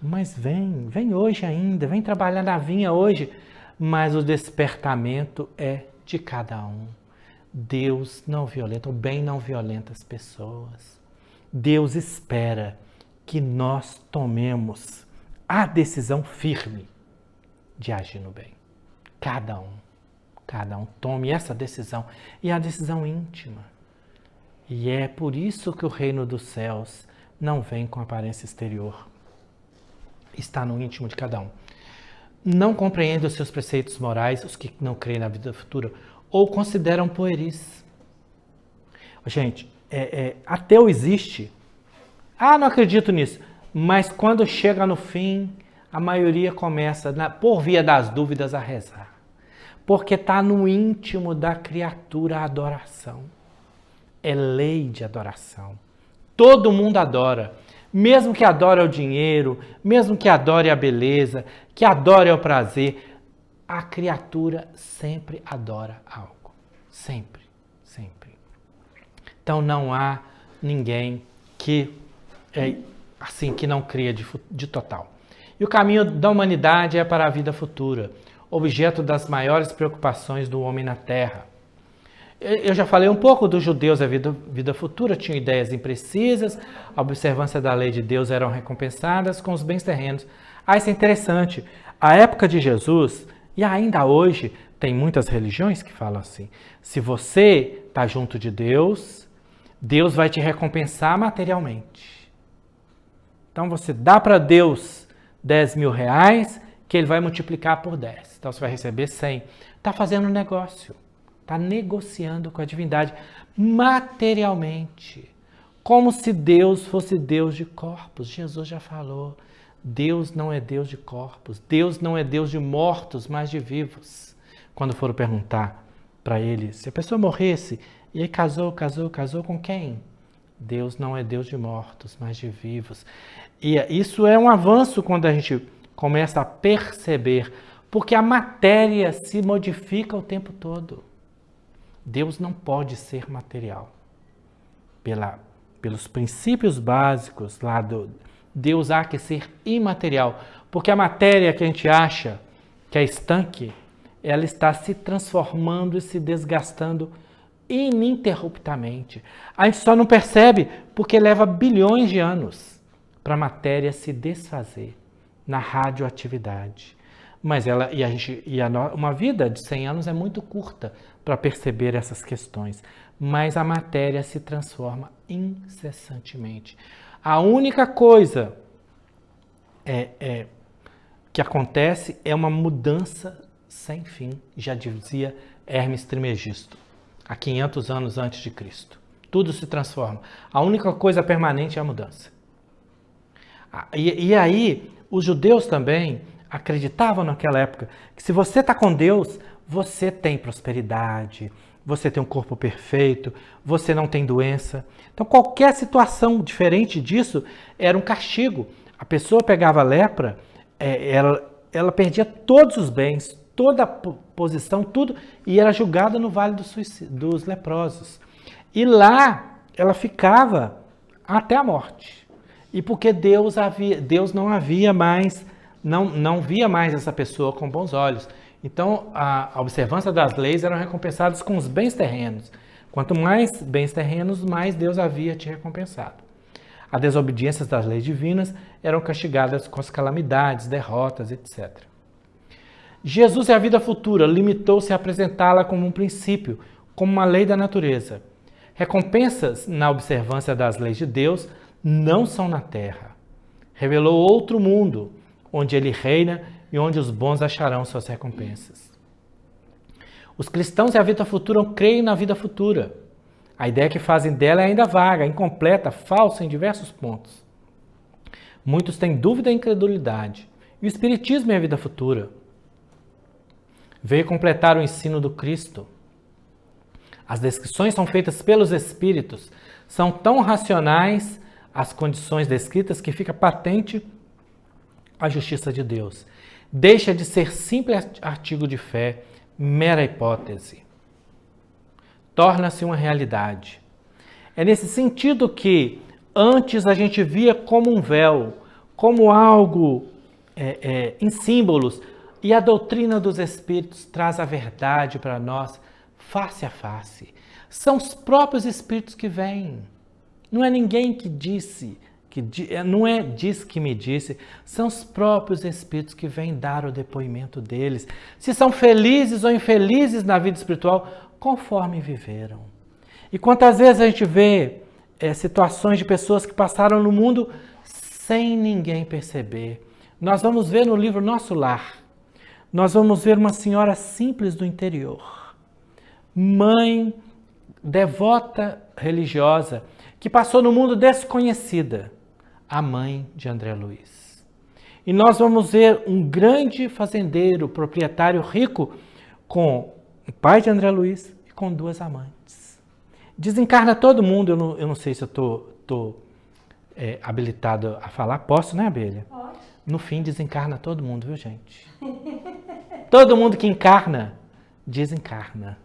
Mas vem hoje ainda, vem trabalhar na vinha hoje. Mas o despertamento é de cada um. Deus não violenta, o bem não violenta as pessoas. Deus espera que nós tomemos a decisão firme de agir no bem. Cada um tome essa decisão. E é a decisão íntima. E é por isso que o reino dos céus não vem com aparência exterior. Está no íntimo de cada um. Não compreendem os seus preceitos morais, os que não creem na vida futura, ou consideram pueris. Gente, ateu existe. Não acredito nisso. Mas quando chega no fim, a maioria começa, por via das dúvidas, a rezar. Porque está no íntimo da criatura a adoração. É lei de adoração. Todo mundo adora. Mesmo que adore o dinheiro, mesmo que adore a beleza, que adore o prazer, a criatura sempre adora algo. Sempre, sempre. Então não há ninguém que não cria de total. E o caminho da humanidade é para a vida futura, objeto das maiores preocupações do homem na Terra. Eu já falei um pouco dos judeus, a vida futura, tinham ideias imprecisas, a observância da lei de Deus eram recompensadas com os bens terrenos. Isso é interessante. A época de Jesus, e ainda hoje, tem muitas religiões que falam assim: se você está junto de Deus, Deus vai te recompensar materialmente. Então você dá para Deus 10 mil reais, que Ele vai multiplicar por 10. Então você vai receber 100. Está fazendo um negócio. Está negociando com a divindade materialmente. Como se Deus fosse Deus de corpos. Jesus já falou. Deus não é Deus de corpos. Deus não é Deus de mortos, mas de vivos. Quando foram perguntar para ele, se a pessoa morresse, e aí casou com quem? Deus não é Deus de mortos, mas de vivos. E isso é um avanço quando a gente começa a perceber, porque a matéria se modifica o tempo todo. Deus não pode ser material. Pelos princípios básicos lá Deus há que ser imaterial. Porque a matéria que a gente acha que é estanque, ela está se transformando e se desgastando ininterruptamente. A gente só não percebe porque leva bilhões de anos para a matéria se desfazer na radioatividade. Mas uma vida de 100 anos é muito curta para perceber essas questões. Mas a matéria se transforma incessantemente. A única coisa que acontece é uma mudança sem fim, já dizia Hermes Trismegisto, há 500 anos antes de Cristo. Tudo se transforma. A única coisa permanente é a mudança. E aí, os judeus também acreditavam naquela época que se você está com Deus, você tem prosperidade, você tem um corpo perfeito, você não tem doença. Então, qualquer situação diferente disso era um castigo. A pessoa pegava lepra, ela perdia todos os bens, toda a posição, tudo, e era julgada no Vale dos Leprosos. E lá ela ficava até a morte. E porque Deus não via mais essa pessoa com bons olhos. Então, a observância das leis eram recompensadas com os bens terrenos. Quanto mais bens terrenos, mais Deus havia te recompensado. As desobediências das leis divinas eram castigadas com as calamidades, derrotas, etc. Jesus é a vida futura, limitou-se a apresentá-la como um princípio, como uma lei da natureza. Recompensas na observância das leis de Deus não são na terra. Revelou outro mundo, onde ele reina e onde os bons acharão suas recompensas. Os cristãos e a vida futura creem na vida futura. A ideia que fazem dela é ainda vaga, incompleta, falsa em diversos pontos. Muitos têm dúvida e incredulidade. E o Espiritismo é a vida futura. Veio completar o ensino do Cristo. As descrições são feitas pelos Espíritos. São tão racionais as condições descritas que fica patente a justiça de Deus. Deixa de ser simples artigo de fé, mera hipótese. Torna-se uma realidade. É nesse sentido que antes a gente via como um véu, como algo em símbolos, e a doutrina dos Espíritos traz a verdade para nós face a face. São os próprios Espíritos que vêm. Não é ninguém que disse, não é diz que me disse, são os próprios Espíritos que vêm dar o depoimento deles. Se são felizes ou infelizes na vida espiritual, conforme viveram. E quantas vezes a gente vê situações de pessoas que passaram no mundo sem ninguém perceber. Nós vamos ver no livro Nosso Lar, nós vamos ver uma senhora simples do interior, mãe devota religiosa, que passou no mundo desconhecida, a mãe de André Luiz. E nós vamos ver um grande fazendeiro, proprietário rico, com o pai de André Luiz e com 2 amantes. Desencarna todo mundo, eu não sei se eu estou habilitado a falar, posso, né, Abelha? Pode. No fim, desencarna todo mundo, viu, gente? Todo mundo que encarna, desencarna.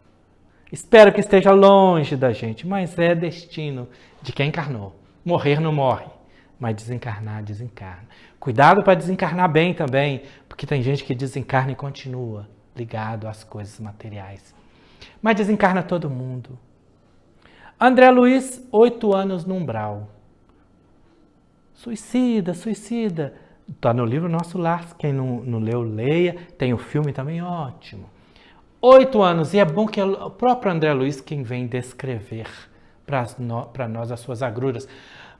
Espero que esteja longe da gente, mas é destino de quem encarnou. Morrer não morre, mas desencarnar, desencarna. Cuidado para desencarnar bem também, porque tem gente que desencarna e continua ligado às coisas materiais. Mas desencarna todo mundo. André Luiz, 8 anos no umbral. Suicida. Está no livro Nosso Lar, quem não leu, leia. Tem o filme também, ótimo. 8 anos, e é bom que é o próprio André Luiz quem vem descrever para nós as suas agruras.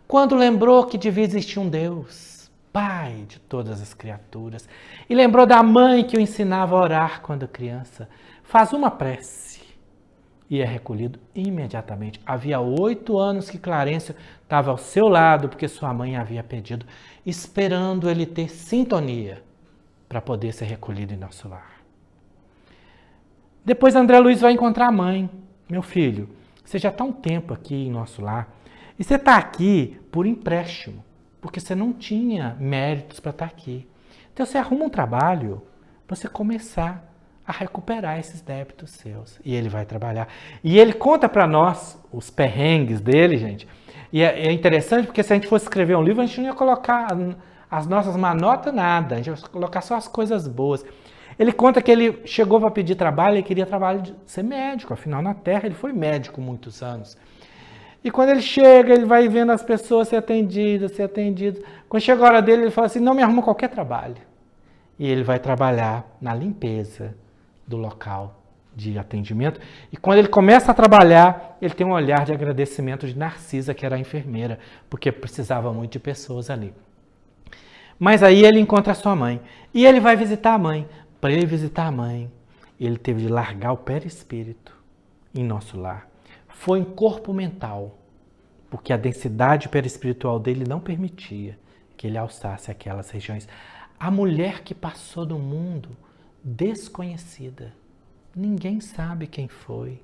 Quando lembrou que devia existir um Deus, Pai de todas as criaturas, e lembrou da mãe que o ensinava a orar quando criança, faz uma prece e é recolhido imediatamente. Havia 8 anos que Clarencio estava ao seu lado, porque sua mãe havia pedido, esperando ele ter sintonia para poder ser recolhido em Nosso Lar. Depois André Luiz vai encontrar a mãe. Meu filho, você já está um tempo aqui em Nosso Lar e você está aqui por empréstimo, porque você não tinha méritos para estar aqui. Então você arruma um trabalho para você começar a recuperar esses débitos seus. E ele vai trabalhar. E ele conta para nós os perrengues dele, gente. E é interessante porque se a gente fosse escrever um livro, a gente não ia colocar as nossas manotas, nada. A gente ia colocar só as coisas boas. Ele conta que ele chegou para pedir trabalho e queria trabalho de ser médico. Afinal, na Terra, ele foi médico muitos anos. E quando ele chega, ele vai vendo as pessoas ser atendidas. Quando chega a hora dele, ele fala assim, não me arruma qualquer trabalho. e ele vai trabalhar na limpeza do local de atendimento. E quando ele começa a trabalhar, ele tem um olhar de agradecimento de Narcisa, que era a enfermeira, porque precisava muito de pessoas ali. Mas aí ele encontra a sua mãe, e ele vai visitar a mãe. Para ele visitar a mãe, ele teve de largar o perispírito em nosso lar. Foi em corpo mental, porque a densidade perispiritual dele não permitia que ele alçasse aquelas regiões. A mulher que passou do mundo desconhecida, ninguém sabe quem foi.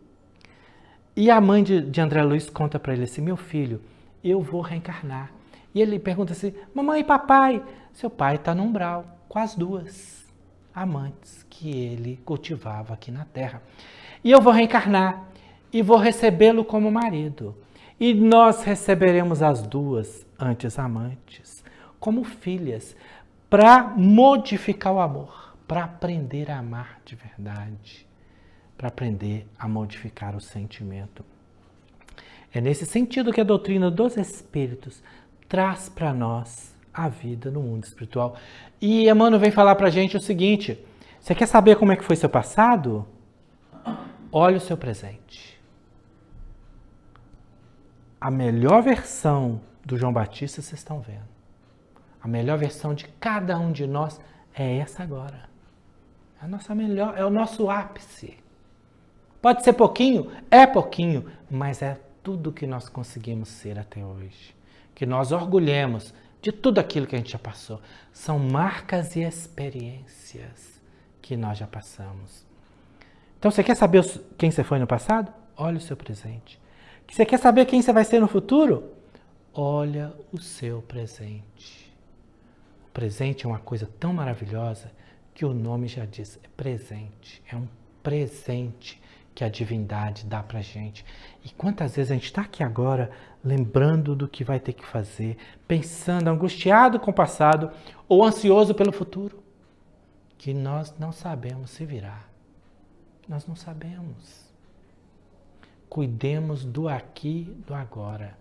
E a mãe de André Luiz conta para ele assim: meu filho, eu vou reencarnar. E ele pergunta assim: mamãe e papai? Seu pai está no umbral, com as duas amantes que ele cultivava aqui na Terra. E eu vou reencarnar e vou recebê-lo como marido. E nós receberemos as duas antes amantes como filhas, para modificar o amor, para aprender a amar de verdade, para aprender a modificar o sentimento. É nesse sentido que a doutrina dos espíritos traz para nós a vida no mundo espiritual. E Emmanuel vem falar para a gente o seguinte: você quer saber como é que foi seu passado? Olha o seu presente. A melhor versão do João Batista vocês estão vendo. A melhor versão de cada um de nós é essa agora. É a nossa melhor, é o nosso ápice. Pode ser pouquinho? É pouquinho, mas é tudo que nós conseguimos ser até hoje. Que nós orgulhemos de tudo aquilo que a gente já passou. São marcas e experiências que nós já passamos. Então, você quer saber quem você foi no passado? Olha o seu presente. Você quer saber quem você vai ser no futuro? Olha o seu presente. O presente é uma coisa tão maravilhosa que o nome já diz, é presente. É um presente que a divindade dá pra gente. E quantas vezes a gente está aqui agora lembrando do que vai ter que fazer, pensando, angustiado com o passado ou ansioso pelo futuro, que nós não sabemos se virar. Nós não sabemos. Cuidemos do aqui, do agora.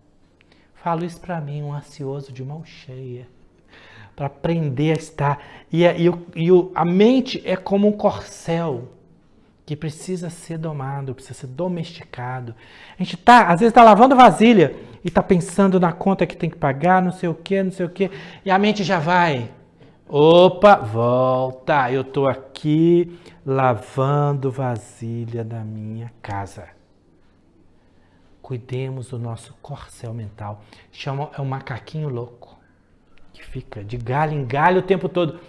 Falo isso para mim, um ansioso de mão cheia, para aprender a estar. A mente é como um corcel que precisa ser domado, precisa ser domesticado. A gente às vezes está lavando vasilha e está pensando na conta que tem que pagar, não sei o quê, e a mente já vai. Opa, volta, eu estou aqui lavando vasilha da minha casa. Cuidemos do nosso corcel mental. É um macaquinho louco, que fica de galho em galho o tempo todo.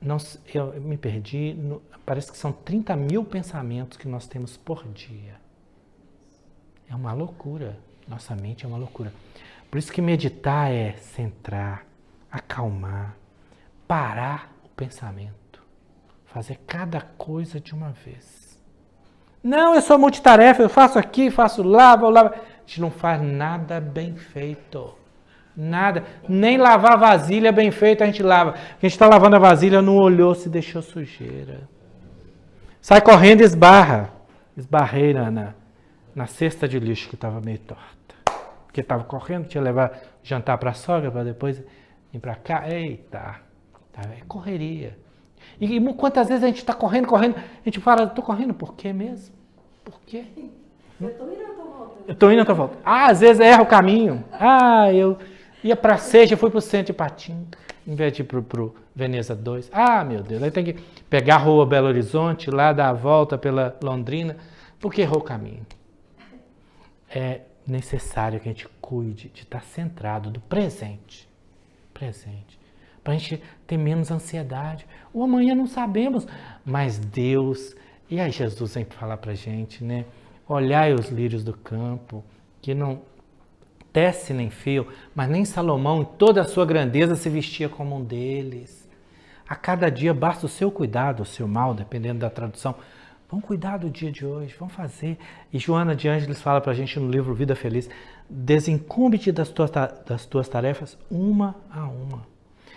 Não, eu me perdi, parece que são 30 mil pensamentos que nós temos por dia. É uma loucura, nossa mente é uma loucura. Por isso que meditar é centrar, acalmar, parar o pensamento, fazer cada coisa de uma vez. Não, eu sou multitarefa, eu faço aqui, faço lá, vou lá. A gente não faz nada bem feito. Nada. Nem lavar vasilha bem feito a gente lava. A gente está lavando a vasilha, não olhou se deixou sujeira. Sai correndo e esbarra. Esbarrei na cesta de lixo que estava meio torta. Porque estava correndo, tinha que levar jantar para a sogra para depois vir para cá. Eita, é correria. E quantas vezes a gente está correndo, a gente fala, estou correndo por quê mesmo? Por quê? Eu estou indo à tua volta. Eu estou indo à tua volta. Às vezes erra o caminho. Eu ia para Seja, fui para o centro de Patinga, em vez de ir para o Veneza 2. Meu Deus, aí tem que pegar a rua Belo Horizonte, lá dar a volta pela Londrina, porque errou o caminho. É necessário que a gente cuide de estar centrado do presente. Presente. Para a gente ter menos ansiedade. O amanhã não sabemos, mas Deus... E aí Jesus sempre fala para a gente, né? Olhai os lírios do campo, que não tece nem fio, mas nem Salomão, em toda a sua grandeza, se vestia como um deles. A cada dia basta o seu cuidado, o seu mal, dependendo da tradução. Vamos cuidar do dia de hoje, vamos fazer. E Joana de Ângeles fala para a gente no livro Vida Feliz, desincumbe-te das tuas tarefas uma a uma.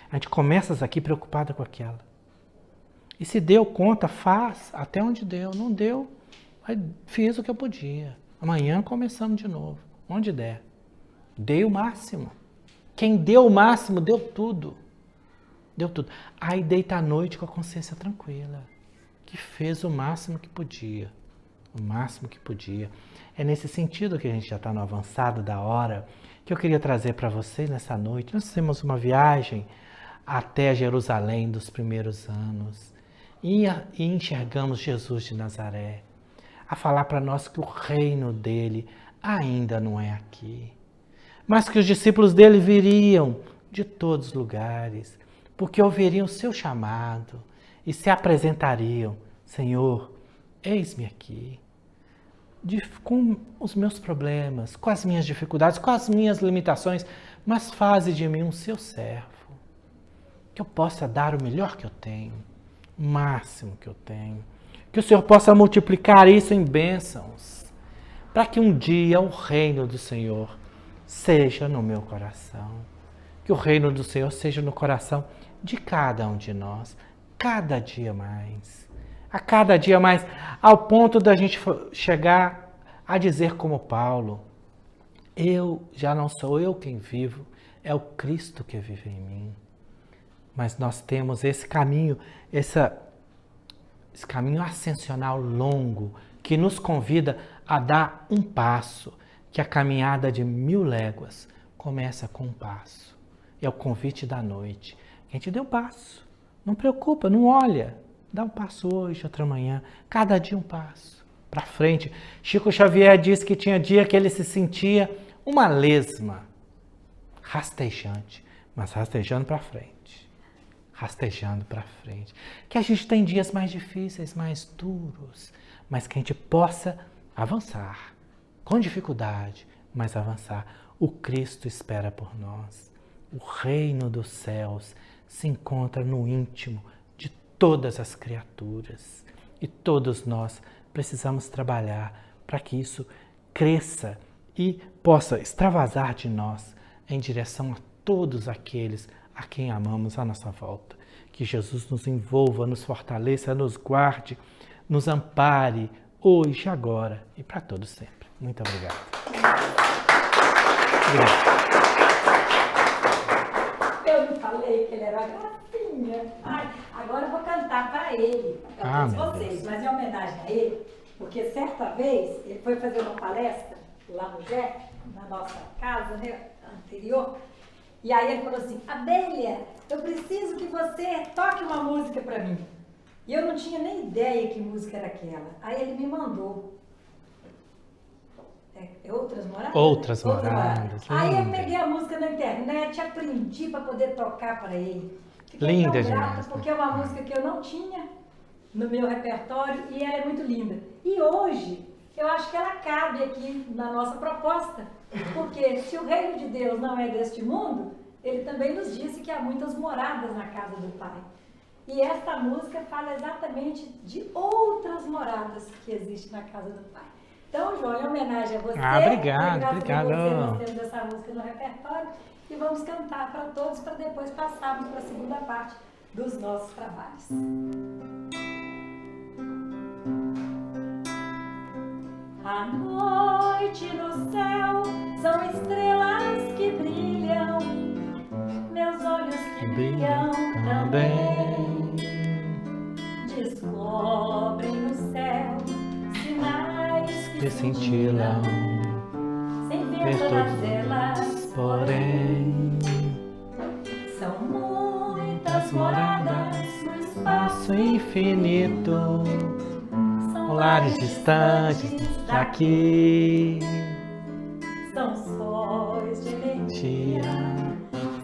A gente começa aqui preocupada com aquela. E se deu conta, faz até onde deu. Não deu, aí fiz o que eu podia. Amanhã começamos de novo, onde der. Dei o máximo. Quem deu o máximo, deu tudo. deu tudo. Aí deita à noite com a consciência tranquila, que fez o máximo que podia. O máximo que podia. É nesse sentido que a gente já está no avançado da hora, que eu queria trazer para vocês nessa noite. Nós temos uma viagem até Jerusalém dos primeiros anos e enxergamos Jesus de Nazaré a falar para nós que o reino dele ainda não é aqui, mas que os discípulos dele viriam de todos os lugares, porque ouviriam o seu chamado e se apresentariam: Senhor, eis-me aqui, com os meus problemas, com as minhas dificuldades, com as minhas limitações, mas faze de mim um seu servo, que eu possa dar o melhor que eu tenho, o máximo que eu tenho, que o Senhor possa multiplicar isso em bênçãos, para que um dia o reino do Senhor seja no meu coração, que o reino do Senhor seja no coração de cada um de nós, cada dia mais, a cada dia mais, ao ponto da gente chegar a dizer como Paulo: eu já não sou eu quem vivo, é o Cristo que vive em mim. Mas nós temos esse caminho, esse caminho ascensional longo, que nos convida a dar um passo, que a caminhada de 1000 léguas começa com um passo. É o convite da noite. A gente deu um passo, não preocupa, não olha, dá um passo hoje, outra manhã, cada dia um passo, para frente. Chico Xavier disse que tinha dia que ele se sentia uma lesma, rastejante, mas rastejando para frente. Rastejando para frente. Que a gente tem dias mais difíceis, mais duros, mas que a gente possa avançar, com dificuldade, mas avançar. O Cristo espera por nós. O reino dos céus se encontra no íntimo de todas as criaturas. E todos nós precisamos trabalhar para que isso cresça e possa extravasar de nós em direção a todos aqueles a quem amamos à nossa volta. Que Jesus nos envolva, nos fortaleça, nos guarde, nos ampare, hoje, agora e para todos sempre. Muito obrigado. Obrigado. Eu não falei que ele era gracinha. Ai, agora eu vou cantar para ele, para todos vocês, mas em homenagem a ele, porque certa vez ele foi fazer uma palestra lá no JEF, na nossa casa, né, anterior. E aí ele falou assim: Adélia, eu preciso que você toque uma música para mim. E eu não tinha nem ideia que música era aquela. Aí ele me mandou. Outras Moradas? Outras Moradas. Aí eu peguei a música na internet, aprendi para poder tocar para ele. Fiquei linda tão demais, grata, porque é uma música que eu não tinha no meu repertório e ela é muito linda. E hoje, eu acho que ela cabe aqui na nossa proposta, porque se o reino de Deus não é deste mundo, ele também nos disse que há muitas moradas na casa do Pai. E esta música fala exatamente de outras moradas que existem na casa do Pai. Então, João, em homenagem a você, obrigado. Nós temos essa música no repertório e vamos cantar para todos, para depois passarmos para a segunda parte dos nossos trabalhos. À noite no céu são estrelas que brilham, meus olhos que brilham também. Descobrem no céu sinais que cintilam, sem ver todas elas, porém, são muitas moradas no espaço infinito, são lares distantes daqui, são sóis de energia,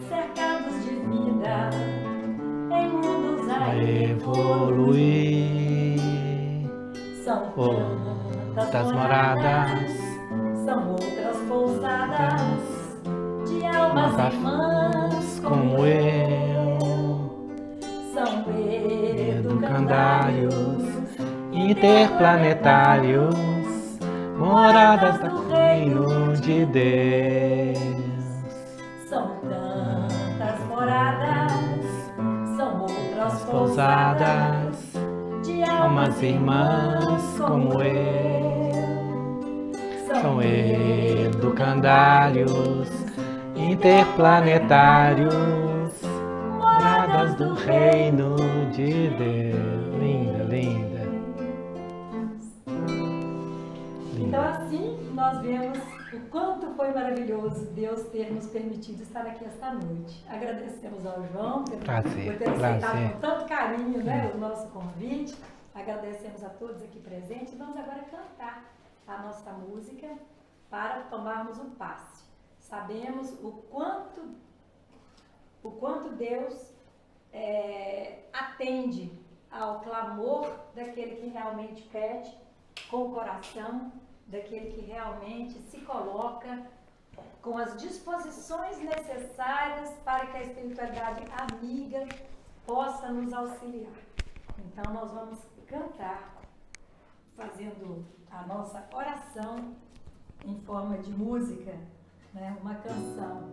cercados de vida, em mundos a evoluir. São tantas moradas, são outras pousadas de almas irmãs como eu. São educandários, interplanetários, moradas do reino de Deus. São tantas moradas, são outras pousadas de almas irmãs como eu. São educandários, interplanetários, moradas luz do reino de Deus. Linda, linda. Então assim nós vemos o quanto foi maravilhoso Deus ter nos permitido estar aqui esta noite. Agradecemos ao João por ter aceitado com tanto carinho, né, o nosso convite. Agradecemos a todos aqui presentes. Vamos agora cantar a nossa música para tomarmos um passe. Sabemos o quanto Deus atende ao clamor daquele que realmente pede com o coração, daquele que realmente se coloca com as disposições necessárias para que a espiritualidade amiga possa nos auxiliar. Então nós vamos cantar, fazendo a nossa oração em forma de música, né? Uma canção,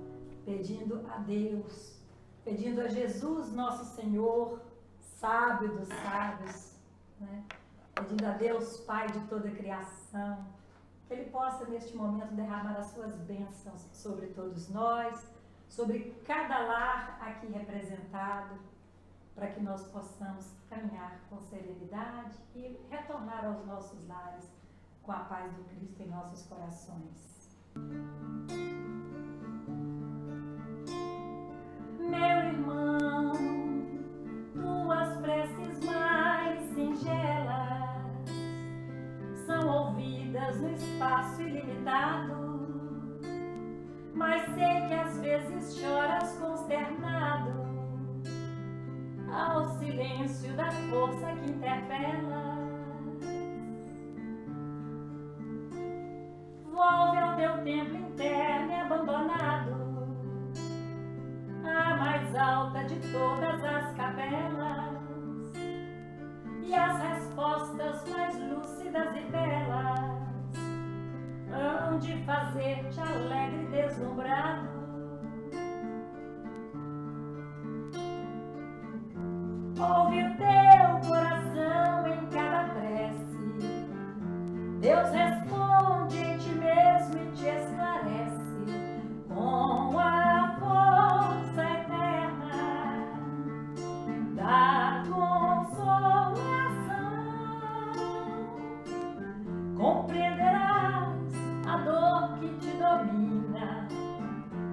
pedindo a Deus, pedindo a Jesus, nosso Senhor, sábio dos sábios, né? Pedindo a Deus, Pai de toda a criação, que Ele possa neste momento derramar as suas bênçãos sobre todos nós, sobre cada lar aqui representado, para que nós possamos caminhar com serenidade e retornar aos nossos lares com a paz do Cristo em nossos corações. Meu irmão, tuas preces mais singelas são ouvidas no espaço ilimitado, mas sei que às vezes choras consternado ao silêncio da força que interpela. Volve ao teu templo interno e abandonado, a mais alta de todas as capelas, e as respostas mais lúcidas e belas hão de fazer-te alegre e deslumbrado. Ouve o teu coração em cada prece, Deus responde em ti mesmo e te esclarece com a força eterna da consolação. Compreenderás a dor que te domina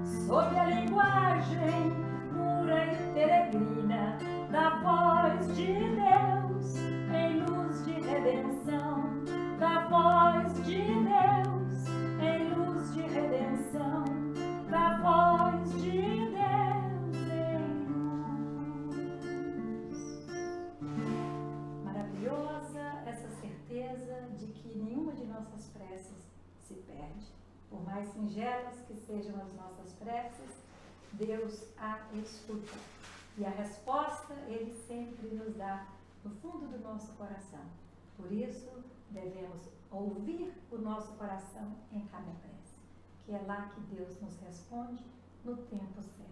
sob a linguagem pura e peregrina da voz de Deus em luz de redenção, da voz de Deus em luz de redenção, da voz de Deus em luz. Maravilhosa essa certeza de que nenhuma de nossas preces se perde. Por mais singelas que sejam as nossas preces, Deus a escuta. E a resposta Ele sempre nos dá no fundo do nosso coração. Por isso, devemos ouvir o nosso coração em cada prece, que é lá que Deus nos responde no tempo certo.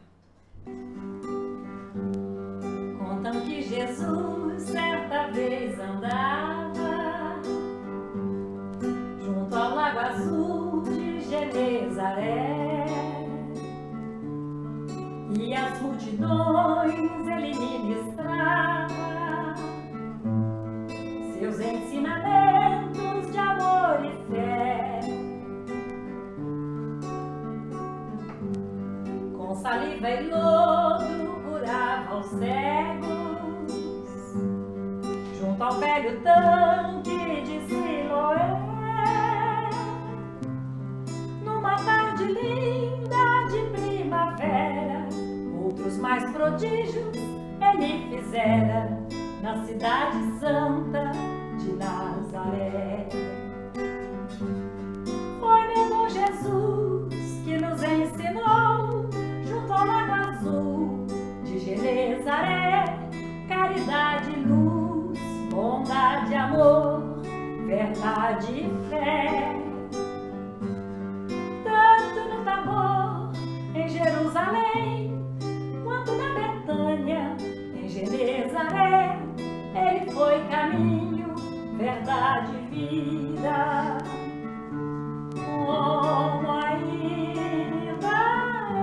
Contam que Jesus certa vez andava junto ao lago azul de Genezaré, e as multidões Ele ministrava seus ensinamentos de amor e fé. Com saliva e lodo curava os cegos junto ao velho tanque de Siloé. Numa tarde linda de primavera, outros mais prodígios Ele fizera na cidade santa de Nazaré. Foi meu bom Jesus que nos ensinou junto ao lago azul de Genezaré, caridade e luz, bondade e amor, verdade e fé. Tanto no Tabor, em Jerusalém, quanto na Betânia, em Genezaré, Ele foi caminho, verdade e vida. Como ainda é.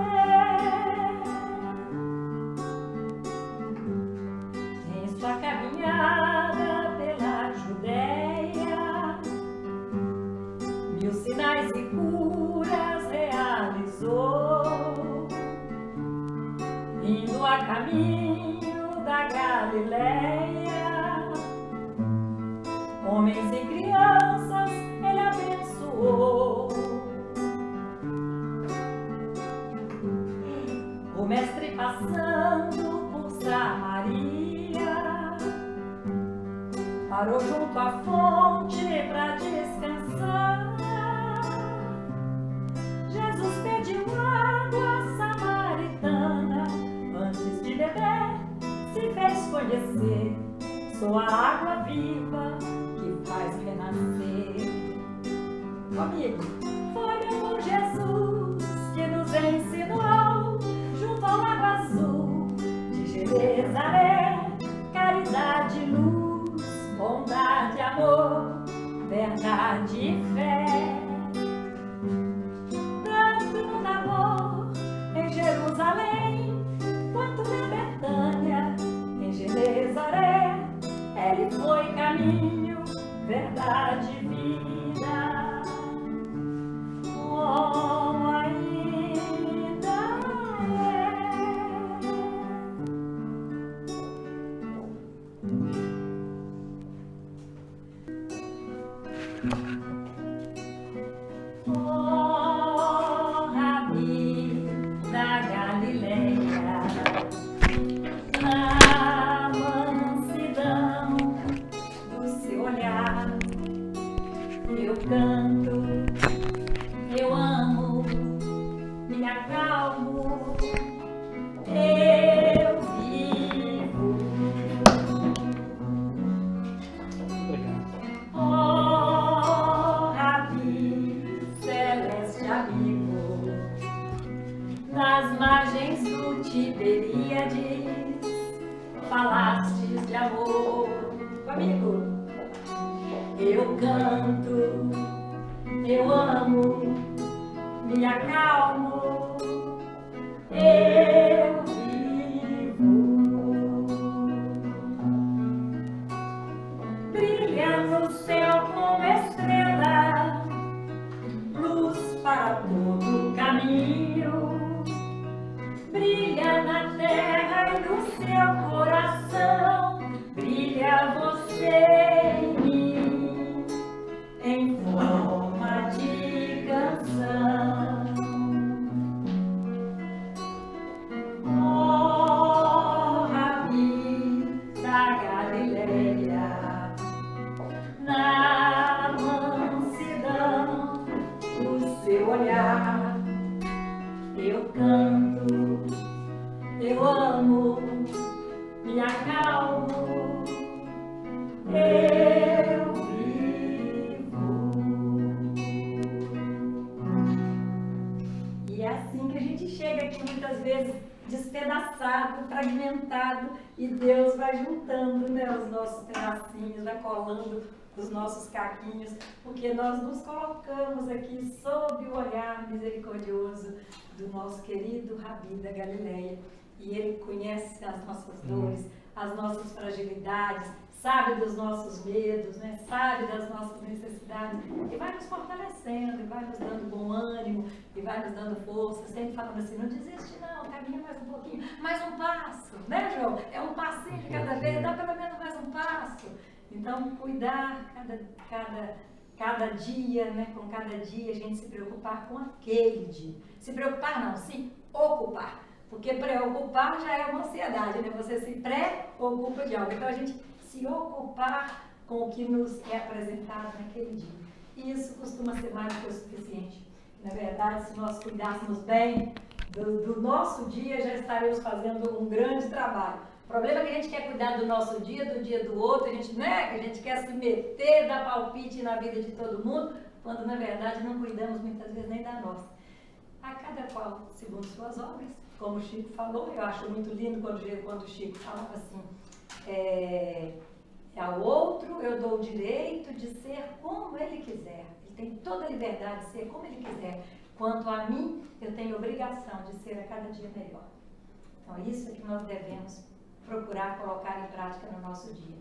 parou junto à fonte para descansar. Jesus pediu água samaritana, antes de beber se fez conhecer. Sou a água viva que faz renascer. Comigo, foi meu bom Jesus que nos ensinou, junto ao lago azul de Jerusalém, caridade, luz, bondade, amor, verdade e fé. Tanto no amor em Jerusalém, quanto na Betânia, em Genezaré, ele foi caminho, verdade e vida. Como ainda oh, Rabi da Galileia, na mansidão do seu olhar, eu canto, eu amo, me acalmo, eu vivo. Oh, Rabi, celeste amigo, nas margens do Tiberíades, falastes de amor. Comigo, eu canto, eu amo, me acalmo, eu vivo. Brilha no céu como estrela, luz para todo o caminho. Brilha na terra e no seu coração, brilha você em mim, em forma de canção. Oh, Rabi da Galileia, na mansidão do seu olhar, eu canto, eu amo, me acalmo, eu vivo. E é assim que a gente chega aqui muitas vezes despedaçado, fragmentado, e Deus vai juntando, né, os nossos pedacinhos, vai colando os nossos caquinhos, porque nós nos colocamos aqui sob o olhar misericordioso do nosso querido Rabi da Galileia. E ele conhece as nossas dores, as nossas fragilidades, sabe dos nossos medos, né? Sabe das nossas necessidades, e vai nos fortalecendo, e vai nos dando bom ânimo, e vai nos dando força, sempre falando assim, não desiste não, caminha mais um pouquinho, mais um passo, né, João? É um passinho de cada vez, dá pelo menos mais um passo. Então, cuidar cada dia, né? Com cada dia, a gente se preocupar com aquele dia. Se preocupar não, se ocupar. Porque preocupar já é uma ansiedade, né? Você se preocupa de algo. Então, a gente se ocupar com o que nos é apresentado naquele dia. E isso costuma ser mais do que o suficiente. Na verdade, se nós cuidássemos bem do nosso dia, já estaremos fazendo um grande trabalho. O problema é que a gente quer cuidar do nosso dia, do dia do outro, a gente, né? A gente quer se meter, dar palpite na vida de todo mundo, quando na verdade não cuidamos muitas vezes nem da nossa. A cada qual segundo suas obras, como o Chico falou, eu acho muito lindo quando o Chico falava assim, ao outro eu dou o direito de ser como ele quiser. Ele tem toda a liberdade de ser como ele quiser. Quanto a mim, eu tenho obrigação de ser a cada dia melhor. Então, isso é que nós devemos procurar colocar em prática no nosso dia.